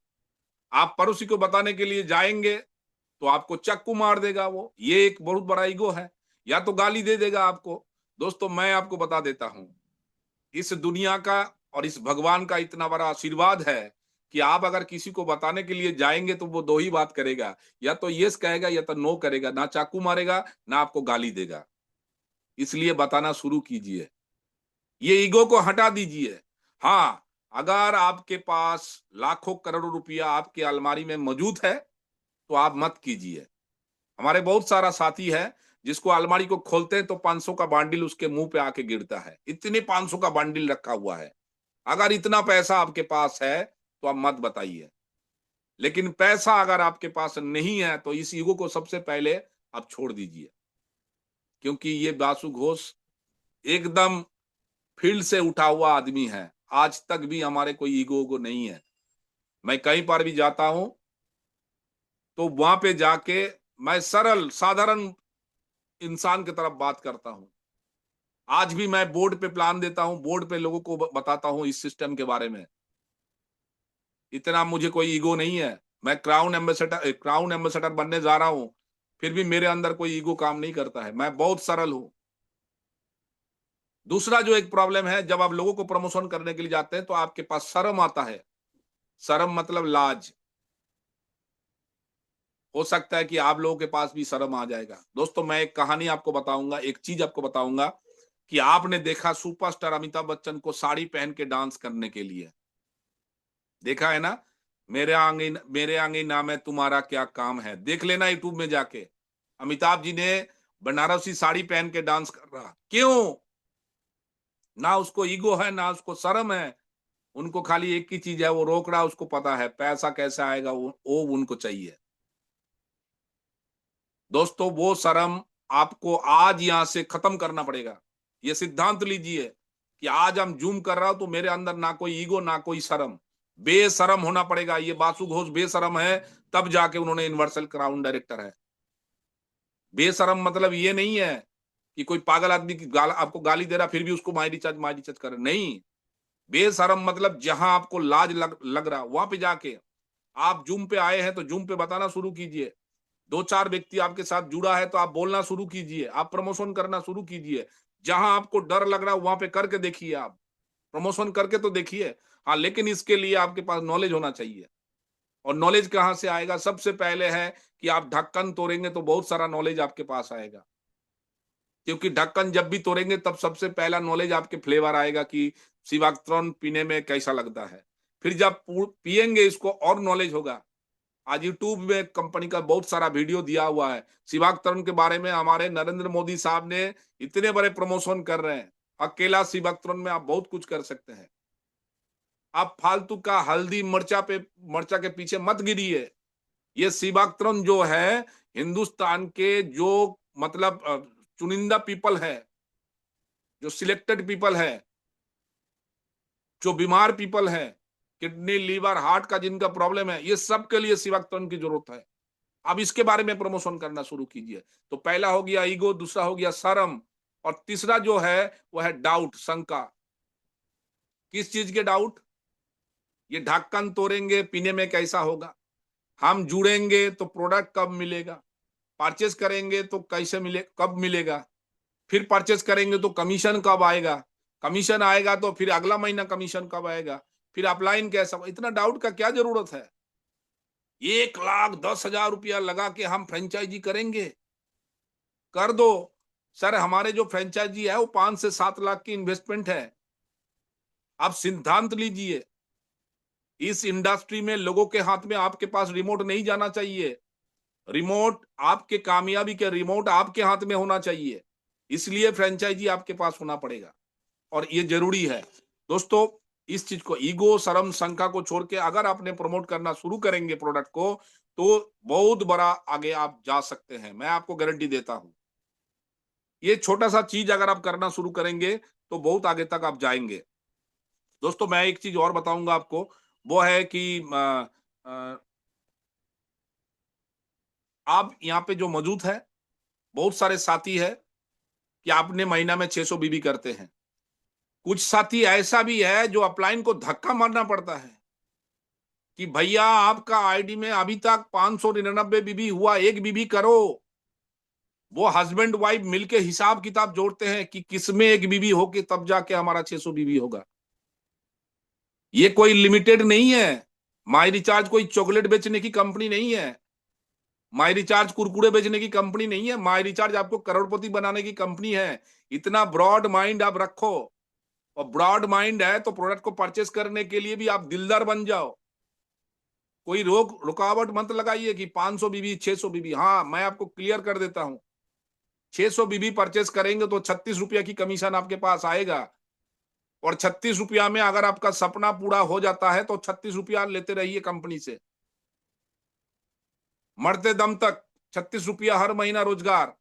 Speaker 2: आप पड़ोसी को बताने के लिए जाएंगे तो आपको चाकू मार देगा वो, ये एक बहुत बड़ा ईगो है। या तो गाली दे देगा आपको। दोस्तों, मैं आपको बता देता हूं, इस दुनिया का और इस भगवान का इतना बड़ा आशीर्वाद है कि आप अगर किसी को बताने के लिए जाएंगे तो वो दो ही बात करेगा, या तो यस कहेगा या तो नो करेगा, ना चाकू मारेगा ना आपको गाली देगा। इसलिए बताना शुरू कीजिए, ये ईगो को हटा दीजिए। हाँ, अगर आपके पास लाखों करोड़ों रुपया आपके अलमारी में मौजूद है तो आप मत कीजिए। हमारे बहुत सारा साथी है जिसको अलमारी को खोलते हैं तो 500 का बांडिल उसके मुंह पे आके गिरता है। इतने 500 का बांडिल रखा हुआ है। अगर इतना पैसा आपके पास है तो आप मत बताइए। लेकिन पैसा अगर आपके पास नहीं है तो इस ईगो को सबसे पहले आप छोड़ दीजिए, क्योंकि ये बासु घोष एकदम फील्ड से उठा हुआ आदमी है। आज तक भी हमारे कोई ईगो को नहीं है। मैं कहीं पर भी जाता हूं तो वहां पे जाके मैं सरल साधारण इंसान की तरफ बात करता हूं। आज भी मैं बोर्ड पे प्लान देता हूं, बोर्ड पे लोगों को बताता हूं इस सिस्टम के बारे में। इतना मुझे कोई ईगो नहीं है। मैं क्राउन एम्बेसडर बनने जा रहा हूं, फिर भी मेरे अंदर कोई ईगो काम नहीं करता है। मैं बहुत सरल हूं। दूसरा जो एक प्रॉब्लम है, जब आप लोगों को प्रमोशन करने के लिए जाते हैं तो आपके पास शर्म आता है। शर्म मतलब लाज। हो सकता है कि आप लोगों के पास भी शर्म आ जाएगा। दोस्तों, मैं एक कहानी आपको बताऊंगा, एक चीज आपको बताऊंगा कि आपने देखा सुपरस्टार अमिताभ बच्चन को साड़ी पहन के डांस करने के लिए, देखा है ना? मेरे आंगन में तुम्हारा क्या काम है, देख लेना यूट्यूब में जाके। अमिताभ जी ने बनारसी साड़ी पहन के डांस कर रहा। क्यों? ना उसको ईगो है ना उसको शर्म है। उनको खाली एक ही चीज है, वो रोक रहा, उसको पता है पैसा कैसे आएगा, वो उनको चाहिए। दोस्तों, वो शर्म आपको आज यहां से खत्म करना पड़ेगा। ये सिद्धांत लीजिए कि आज हम जूम कर रहा हूं तो मेरे अंदर ना कोई ईगो ना कोई शर्म। बेशरम होना पड़ेगा। ये बासु घोष बेशरम है, तब जाके उन्होंने यूनिवर्सल क्राउन डायरेक्टर है। बेशरम मतलब ये नहीं है कि कोई पागल आदमी की आपको गाली दे रहा फिर भी उसको माई रिचार्ज कर, नहीं। बेशरम मतलब जहां आपको लाज लग रहा, वहां पे जाके आप जूम पे आए हैं तो जूम पे बताना शुरू कीजिए दो चार व्यक्ति आपके साथ जुड़ा है तो आप बोलना शुरू कीजिए, आप प्रमोशन करना शुरू कीजिए। जहां आपको डर लग रहा है वहां पे करके देखिए, आप प्रमोशन करके तो देखिए। हाँ, लेकिन इसके लिए आपके पास नॉलेज होना चाहिए। और नॉलेज कहां से आएगा? सबसे पहले है कि आप ढक्कन तोड़ेंगे तो बहुत सारा नॉलेज आपके पास आएगा, क्योंकि ढक्कन जब भी तोड़ेंगे तब सबसे पहला नॉलेज आपके फ्लेवर आएगा कि सिवाक्ट्रॉन पीने में कैसा लगता है। फिर जब पिएंगे इसको और नॉलेज होगा। आज यूट्यूब में कंपनी का बहुत सारा वीडियो दिया हुआ है सिवाक्ट्रॉन के बारे में। हमारे नरेंद्र मोदी साहब ने इतने बड़े प्रमोशन कर रहे हैं। अकेला सिवाक्ट्रॉन में आप बहुत कुछ कर सकते हैं। आप फालतू का हल्दी मर्चा के पीछे मत गिरिए। ये सिवाक्ट्रॉन जो है हिंदुस्तान के जो मतलब चुनिंदा पीपल है, जो सिलेक्टेड पीपल है, जो बीमार पीपल है, किडनी लीवर हार्ट का जिनका प्रॉब्लम है, ये सब के लिए सिवाक्ट्रॉन की जरूरत है। अब इसके बारे में प्रमोशन करना शुरू कीजिए। तो पहला हो गया ईगो, दूसरा हो गया शर्म, और तीसरा जो है वह है डाउट, शंका। किस चीज के डाउट? ये ढक्कन तोड़ेंगे पीने में कैसा होगा, हम जुड़ेंगे तो प्रोडक्ट कब मिलेगा, परचेस करेंगे तो कैसे मिले, कब मिलेगा, फिर परचेस करेंगे तो कमीशन कब आएगा, कमीशन आएगा तो फिर अगला महीना कमीशन कब आएगा, फिर अपलाइन कैसा। इतना डाउट का क्या जरूरत है? 1,10,000 रुपया लगा के हम फ्रेंचाइजी करेंगे? कर दो सर। हमारे जो फ्रेंचाइजी है वो 5 से 7 लाख की इन्वेस्टमेंट है। आप सिद्धांत लीजिए, इस इंडस्ट्री में लोगों के हाथ में आपके पास रिमोट नहीं जाना चाहिए। रिमोट आपके कामयाबी के रिमोट आपके हाथ में होना चाहिए। इसलिए फ्रेंचाइजी आपके पास होना पड़ेगा और ये जरूरी है। दोस्तों, इस चीज को, ईगो शर्म शंका को छोड़ के अगर आपने प्रमोट करना शुरू करेंगे प्रोडक्ट को, तो बहुत बड़ा आगे आप जा सकते हैं, मैं आपको गारंटी देता हूं। ये छोटा सा चीज अगर आप करना शुरू करेंगे तो बहुत आगे तक आप जाएंगे। दोस्तों, मैं एक चीज और बताऊंगा आपको, वो है कि अ, आप यहाँ पे जो मौजूद है, बहुत सारे साथी है कि आपने महीना में 600 बीबी करते हैं। कुछ साथी ऐसा भी है जो अपलाइन को धक्का मारना पड़ता है कि भैया आपका आईडी में अभी तक 599 बीबी हुआ, एक बीबी करो। वो हस्बैंड वाइफ मिलके हिसाब किताब जोड़ते हैं कि किसमें एक बीबी होके तब जाके हमारा 600 बीबी होगा। ये कोई लिमिटेड नहीं है। माई रिचार्ज कोई चॉकलेट बेचने की कंपनी नहीं है। माई रिचार्ज कुरकुरे बेचने की कंपनी नहीं है। माई रिचार्ज आपको करोड़पति बनाने की कंपनी है। इतना ब्रॉड माइंड आप रखो, और ब्रॉड माइंड है तो प्रोडक्ट को परचेस करने के लिए भी आप दिलदार बन जाओ। कोई रुकावट मत लगाइए कि 500 बीबी 600 बीबी। हाँ, मैं आपको क्लियर कर देता हूं, 600 बीबी परचेस करेंगे तो 36 रुपया की कमीशन आपके पास आएगा। और 36 रुपया में अगर आपका सपना पूरा हो जाता है तो 36 रुपया लेते रहिए कंपनी से, मरते दम तक। 36 रुपया हर महीना रोजगार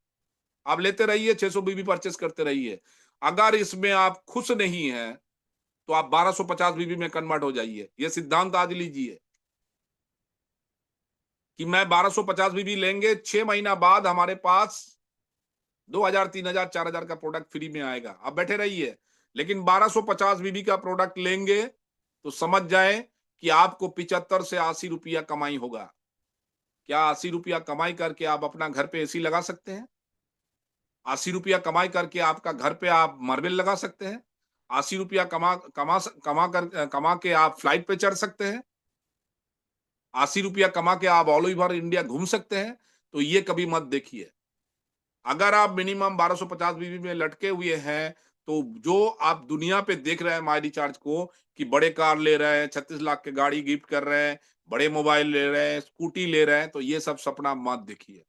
Speaker 2: आप लेते रहिए, 600 बीबी परचेस करते रहिए। अगर इसमें आप खुश नहीं है तो आप 1250 बीबी में कन्वर्ट हो जाइए। ये सिद्धांत आज लीजिए कि मैं 1250 बीबी लेंगे, 6 महीना बाद हमारे पास 2,000 3,000 4,000 का प्रोडक्ट फ्री में आएगा। आप बैठे रहिए, लेकिन 1250 बीबी का प्रोडक्ट लेंगे तो समझ जाए कि आपको 75 से 80 रुपया कमाई होगा। क्या 80 रुपया कमाई करके आप अपना घर पे एसी लगा सकते हैं? 80 रुपया कमाई करके आपका घर पे आप मार्बल लगा सकते हैं? 80 रुपया कमा के आप फ्लाइट पे चढ़ सकते हैं? 80 रुपया कमा के आप ऑल ओवर इंडिया घूम सकते हैं? तो ये कभी मत देखिए। अगर आप मिनिमम 1250 बीबी में लटके हुए हैं, तो जो आप दुनिया पे देख रहे हैं माई रिचार्ज को, कि बड़े कार ले रहे हैं, 36 लाख के गाड़ी गिफ्ट कर रहे हैं, बड़े मोबाइल ले रहे हैं, स्कूटी ले रहे हैं, तो ये सब सपना मत देखिए।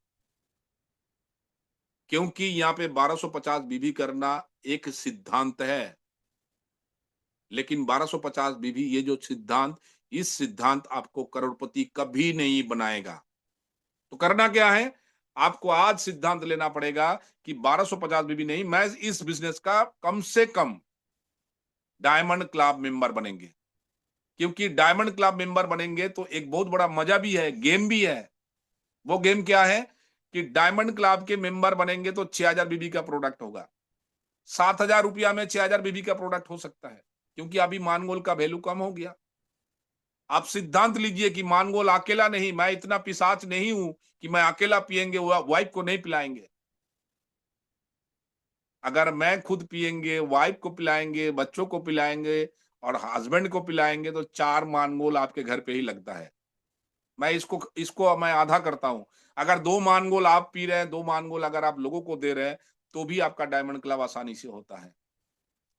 Speaker 2: क्योंकि यहाँ पे 1250 बीबी करना एक सिद्धांत है, लेकिन 1250 बीबी ये जो सिद्धांत, इस सिद्धांत आपको करोड़पति कभी नहीं बनाएगा। तो करना क्या है? आपको आज सिद्धांत लेना पड़ेगा कि 1250 बीबी नहीं, मैं इस बिजनेस का कम से कम डायमंड क्लब मेंबर बनेंगे। क्योंकि डायमंड क्लब मेंबर बनेंगे तो एक बहुत बड़ा मजा भी है, गेम भी है। वो गेम क्या है कि डायमंड क्लब के मेंबर बनेंगे तो 6,000 बीबी का प्रोडक्ट होगा। 7,000 रुपया में 6,000 बीबी का प्रोडक्ट हो सकता है, क्योंकि अभी मानगोल का वैल्यू कम हो गया। आप सिद्धांत लीजिए कि मानगोल अकेला नहीं, मैं इतना पिशाच नहीं हूं कि मैं अकेला पिएंगे, वाइफ को नहीं पिलाएंगे। अगर मैं खुद पिएंगे, वाइफ को पिलाएंगे, बच्चों को पिलाएंगे और हस्बैंड को पिलाएंगे तो 4 मानगोल आपके घर पे ही लगता है। मैं इसको इसको मैं आधा करता हूं। अगर 2 मानगोल आप पी रहे हैं, 2 मानगोल अगर आप लोगों को दे रहे हैं, तो भी आपका डायमंड क्लब आसानी से होता है।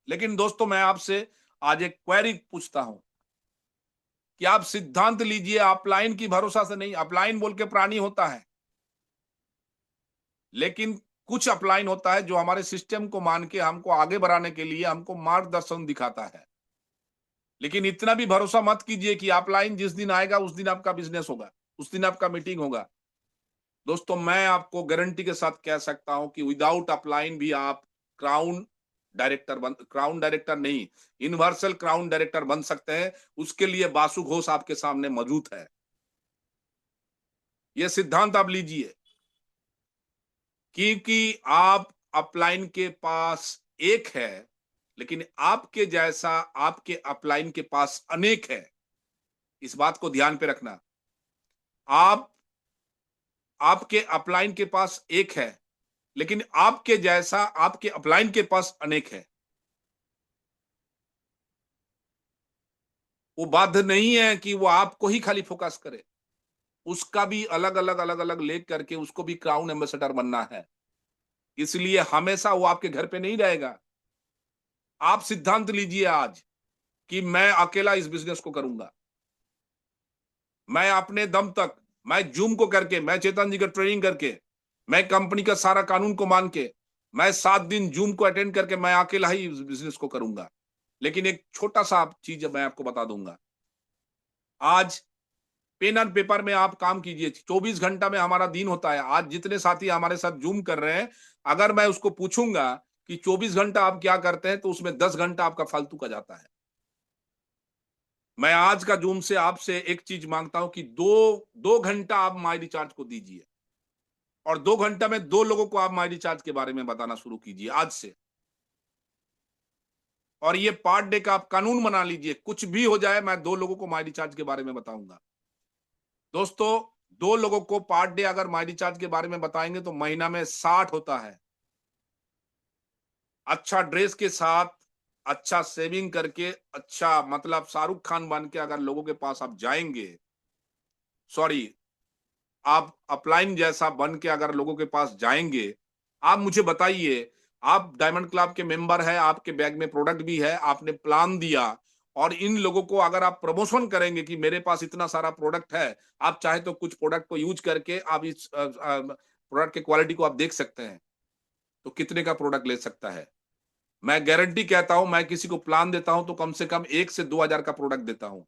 Speaker 2: लेकिन दोस्तों, मैं आपसे आज एक क्वेरी पूछता हूं कि आप सिद्धांत लीजिए, अपलाइन की भरोसा से नहीं। अपलाइन बोल के प्राणी होता है, लेकिन कुछ अपलाइन होता है जो हमारे सिस्टम को मान के हमको आगे बढ़ाने के लिए हमको मार्गदर्शन दिखाता है। लेकिन इतना भी भरोसा मत कीजिए कि अपलाइन जिस दिन आएगा उस दिन आपका बिजनेस होगा, उस दिन आपका मीटिंग होगा। दोस्तों, मैं आपको गारंटी के साथ कह सकता हूं कि विदाउट अपलाइन भी आप क्राउन डायरेक्टर नहीं, यूनिवर्सल क्राउन डायरेक्टर बन सकते हैं। उसके लिए बासु घोष आपके सामने मौजूद है। यह सिद्धांत आप लीजिए, क्योंकि आप अपलाइन के पास एक है, लेकिन आपके जैसा आपके अपलाइन के पास अनेक है। इस बात को ध्यान पे रखना। आप आपके अपलाइन के पास एक है, लेकिन आपके जैसा आपके अपलाइन के पास अनेक है। वो बाध्य नहीं है कि वो आपको ही खाली फोकस करे। उसका भी अलग अलग अलग अलग लेख करके उसको भी क्राउन एम्बेसडर बनना है। इसलिए हमेशा वो आपके घर पे नहीं रहेगा। आप सिद्धांत लीजिए आज कि मैं अकेला इस बिजनेस को करूंगा। मैं अपने दम तक, मैं जूम को करके, मैं चेतन जी का ट्रेनिंग करके, मैं कंपनी का सारा कानून को मान के, मैं 7 दिन जूम को अटेंड करके मैं अकेला ही इस बिजनेस को करूंगा। लेकिन एक छोटा सा चीज मैं आपको बता दूंगा। आज पेन एंड पेपर में आप काम कीजिए। 24 घंटा में हमारा दिन होता है। आज जितने साथी हमारे साथ जूम कर रहे हैं, अगर मैं उसको पूछूंगा कि 24 घंटा आप क्या करते हैं, तो उसमें 10 घंटा आपका फालतू का जाता है। मैं आज का जूम से आपसे एक चीज मांगता हूं कि 2 घंटा आप माई रिचार्ज को दीजिए, और 2 घंटा में 2 लोगों को आप माई रिचार्ज के बारे में बताना शुरू कीजिए आज से। और ये पार्ट डे का आप कानून बना लीजिए, कुछ भी हो जाए मैं 2 लोगों को माई रिचार्ज के बारे में बताऊंगा। दोस्तों, 2 लोगों को पार्ट डे अगर माई रिचार्ज के बारे में बताएंगे तो महीना में 60 होता है। अच्छा ड्रेस के साथ, अच्छा सेविंग करके, अच्छा मतलब शाहरुख खान बन के अगर लोगों के पास आप जाएंगे, सॉरी, आप अपलाइन जैसा बन के अगर लोगों के पास जाएंगे, आप मुझे बताइए, आप डायमंड क्लब के मेंबर हैं, आपके बैग में प्रोडक्ट भी है, आपने प्लान दिया, और इन लोगों को अगर आप प्रमोशन करेंगे कि मेरे पास इतना सारा प्रोडक्ट है, आप चाहे तो कुछ प्रोडक्ट को यूज करके आप इस प्रोडक्ट की क्वालिटी को आप देख सकते हैं, तो कितने का प्रोडक्ट ले सकता है। मैं गारंटी कहता हूं, मैं किसी को प्लान देता हूं तो कम से कम 1 से 2 हजार का प्रोडक्ट देता हूं।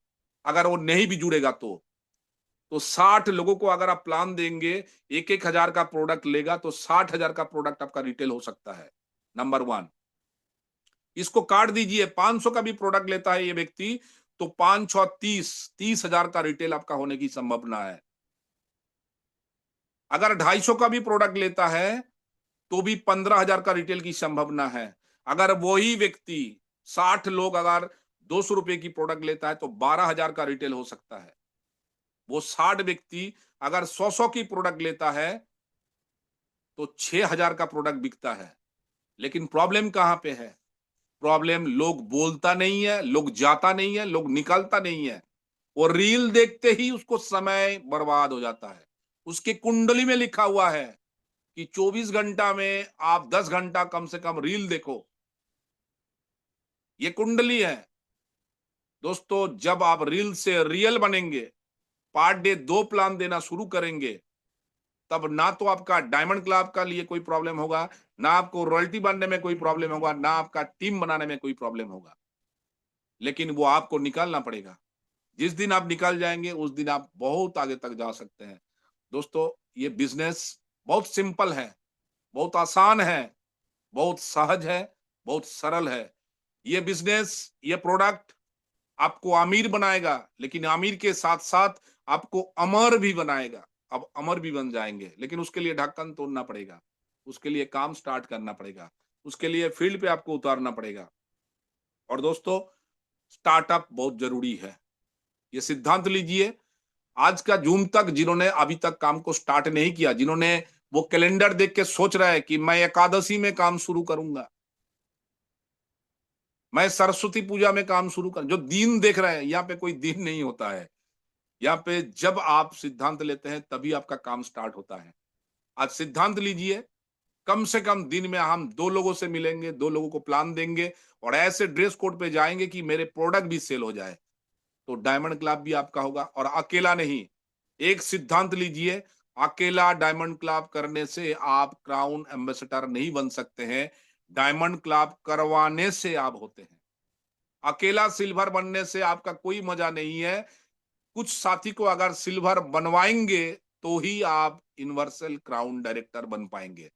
Speaker 2: अगर वो नहीं भी जुड़ेगा तो 60 लोगों को अगर आप प्लान देंगे, 1-1 हजार का प्रोडक्ट लेगा तो 60 हजार का प्रोडक्ट आपका रिटेल हो सकता है। नंबर 1, इसको काट दीजिए। 500 का भी प्रोडक्ट लेता है ये व्यक्ति, तो 5 6 30 हजार का रिटेल आपका होने की संभावना है। अगर 250 का भी प्रोडक्ट लेता है तो भी 15 हजार का रिटेल की संभावना है। अगर वही व्यक्ति 60 लोग अगर 200 रुपए की प्रोडक्ट लेता है तो 12 हजार का रिटेल हो सकता है। वो 60 व्यक्ति अगर 100 की प्रोडक्ट लेता है तो 6 हजार का प्रोडक्ट बिकता है। लेकिन प्रॉब्लम कहां पे है? प्रॉब्लम लोग बोलता नहीं है, लोग जाता नहीं है, लोग निकलता नहीं है। वो रील देखते ही उसको समय बर्बाद हो जाता है। उसकी कुंडली में लिखा हुआ है कि 24 घंटा में आप 10 घंटा कम से कम रील देखो। ये कुंडली है। दोस्तों, जब आप रील से रियल बनेंगे, पार्ट डे 2 प्लान देना शुरू करेंगे, तब ना तो आपका डायमंड क्लब का लिए कोई प्रॉब्लम होगा, ना आपको रॉयल्टी बनने में कोई प्रॉब्लम होगा, ना आपका टीम बनाने में कोई प्रॉब्लम होगा। लेकिन वो आपको निकालना पड़ेगा। जिस दिन आप निकल जाएंगे उस दिन आप बहुत आगे तक जा सकते हैं। दोस्तों, ये बिजनेस बहुत सिंपल है, बहुत आसान है, बहुत सहज है, बहुत सरल है। ये बिजनेस, ये प्रोडक्ट आपको अमीर बनाएगा, लेकिन अमीर के साथ साथ आपको अमर भी बनाएगा। अब अमर भी बन जाएंगे, लेकिन उसके लिए ढक्कन तोड़ना पड़ेगा, उसके लिए काम स्टार्ट करना पड़ेगा, उसके लिए फील्ड पे आपको उतारना पड़ेगा। और दोस्तों, स्टार्टअप बहुत जरूरी है। ये सिद्धांत लीजिए, आज का जून तक जिन्होंने अभी तक काम को स्टार्ट नहीं किया, जिन्होंने वो कैलेंडर देख के सोच रहा है कि मैं एकादशी में काम शुरू करूंगा, मैं सरस्वती पूजा में काम शुरू कर, जो दिन देख रहे हैं, यहाँ पे कोई दिन नहीं होता है। यहाँ पे जब आप सिद्धांत लेते हैं तभी आपका काम स्टार्ट होता है। आज सिद्धांत लीजिए, कम से कम दिन में हम 2 लोगों से मिलेंगे, 2 लोगों को प्लान देंगे और ऐसे ड्रेस कोड पे जाएंगे कि मेरे प्रोडक्ट भी सेल हो जाए, तो डायमंड क्लब भी आपका होगा। और अकेला नहीं, एक सिद्धांत लीजिए, अकेला डायमंड क्लब करने से आप क्राउन एम्बेसडर नहीं बन सकते हैं, डायमंड क्लब करवाने से आप होते हैं। अकेला सिल्वर बनने से आपका कोई मजा नहीं है, कुछ साथी को अगर सिल्वर बनवाएंगे तो ही आप यूनिवर्सल क्राउन डायरेक्टर बन पाएंगे।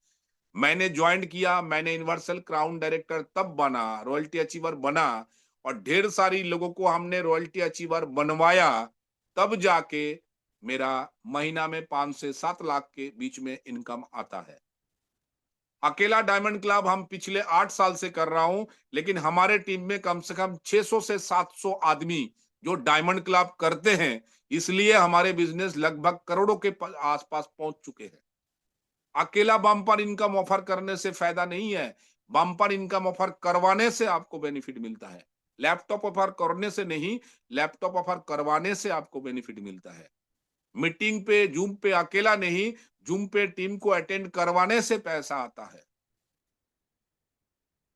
Speaker 2: मैंने ज्वाइन किया, मैंने यूनिवर्सल क्राउन डायरेक्टर तब बना, रॉयल्टी अचीवर बना, और ढेर सारी लोगों को हमने रॉयल्टी अचीवर बनवाया, तब जाके मेरा महीना में 5 से 7 लाख के बीच में इनकम आता है। अकेला डायमंड क्लब हम पिछले 8 साल से कर रहा हूं, लेकिन हमारे टीम में कम से कम 600 से 700 आदमी जो डायमंड क्लब करते हैं, इसलिए हमारे बिजनेस लगभग करोड़ों के आसपास पहुंच चुके हैं। अकेला बम्पर इनकम ऑफर करने से फायदा नहीं है, बम्पर इनकम ऑफर करवाने से आपको बेनिफिट मिलता है। लैपटॉप ऑफर करने से नहीं, लैपटॉप ऑफर करवाने से आपको बेनिफिट मिलता है। मीटिंग पे, जूम पे अकेला नहीं, जूम पे टीम को अटेंड करवाने से पैसा आता है।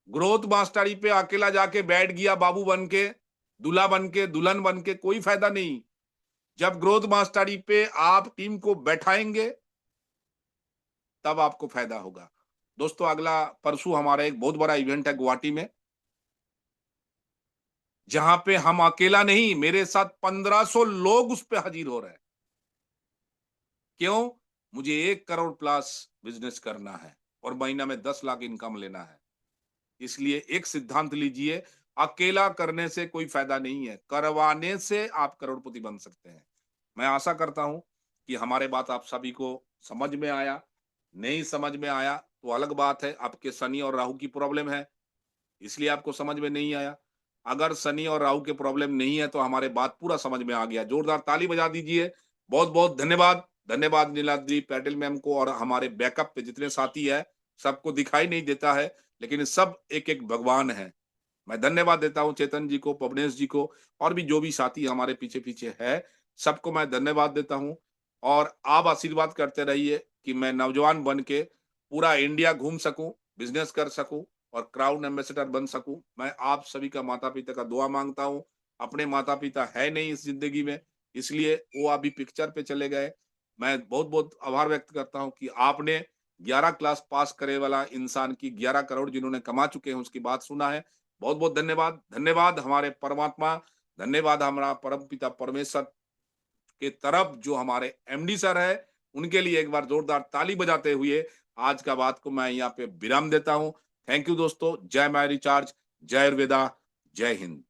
Speaker 2: ग्रोथ मास्टरी पे अकेला जाके बैठ गया बाबू बन के, दूल्हा बन के, दुल्हन बन के, कोई फायदा नहीं। जब ग्रोथ मास्टरी पे आप टीम को बैठाएंगे तब आपको फायदा होगा। दोस्तों, अगला परसों हमारा एक बहुत बड़ा इवेंट है गुवाहाटी में, जहां पे हम अकेला नहीं, मेरे साथ 1500 लोग उस पे हाजिर हो रहे हैं। क्यों? मुझे 1 करोड़ प्लस बिजनेस करना है और महीना में 10 लाख इनकम लेना है। इसलिए एक सिद्धांत लीजिए, अकेला करने से कोई फायदा नहीं है, करवाने से आप करोड़पति बन सकते हैं। मैं आशा करता हूं कि हमारे बात आप सभी को समझ में आया। नहीं समझ में आया तो अलग बात है, आपके शनि और राहु की प्रॉब्लम है, इसलिए आपको समझ में नहीं आया। अगर शनि और राहु के प्रॉब्लम नहीं है तो हमारे बात पूरा समझ में आ गया, जोरदार ताली बजा दीजिए। बहुत बहुत धन्यवाद। धन्यवाद नीलाद्री पैटेल मैम को और हमारे बैकअप पे जितने साथी है, सबको दिखाई नहीं देता है, लेकिन सब एक एक भगवान है। मैं धन्यवाद देता हूं चेतन जी को, पवनेश जी को, और भी जो भी साथी हमारे पीछे पीछे है, सबको मैं धन्यवाद देता हूं। और आप आशीर्वाद करते रहिए कि मैं नौजवान बन के पूरा इंडिया घूम सकूं, बिजनेस कर सकूं और क्राउन एम्बेसडर बन सकूं। मैं आप सभी का माता पिता का दुआ मांगता हूं। अपने माता पिता है नहीं इस जिंदगी में, इसलिए वो अभी पिक्चर पे चले गए। मैं बहुत बहुत आभार व्यक्त करता हूं कि आपने 11 क्लास पास करे वाला इंसान की 11 करोड़ जिन्होंने कमा चुके हैं उसकी बात सुना है। बहुत बहुत धन्यवाद। धन्यवाद हमारे परमात्मा, धन्यवाद हमारा परम पिता परमेश्वर के तरफ जो हमारे एमडी सर है, उनके लिए एक बार जोरदार ताली बजाते हुए आज का बात को मैं यहाँ पे विराम देता हूँ। थैंक यू दोस्तों। जय माय रिचार्ज, जय आयुर्वेदा, जय हिंद।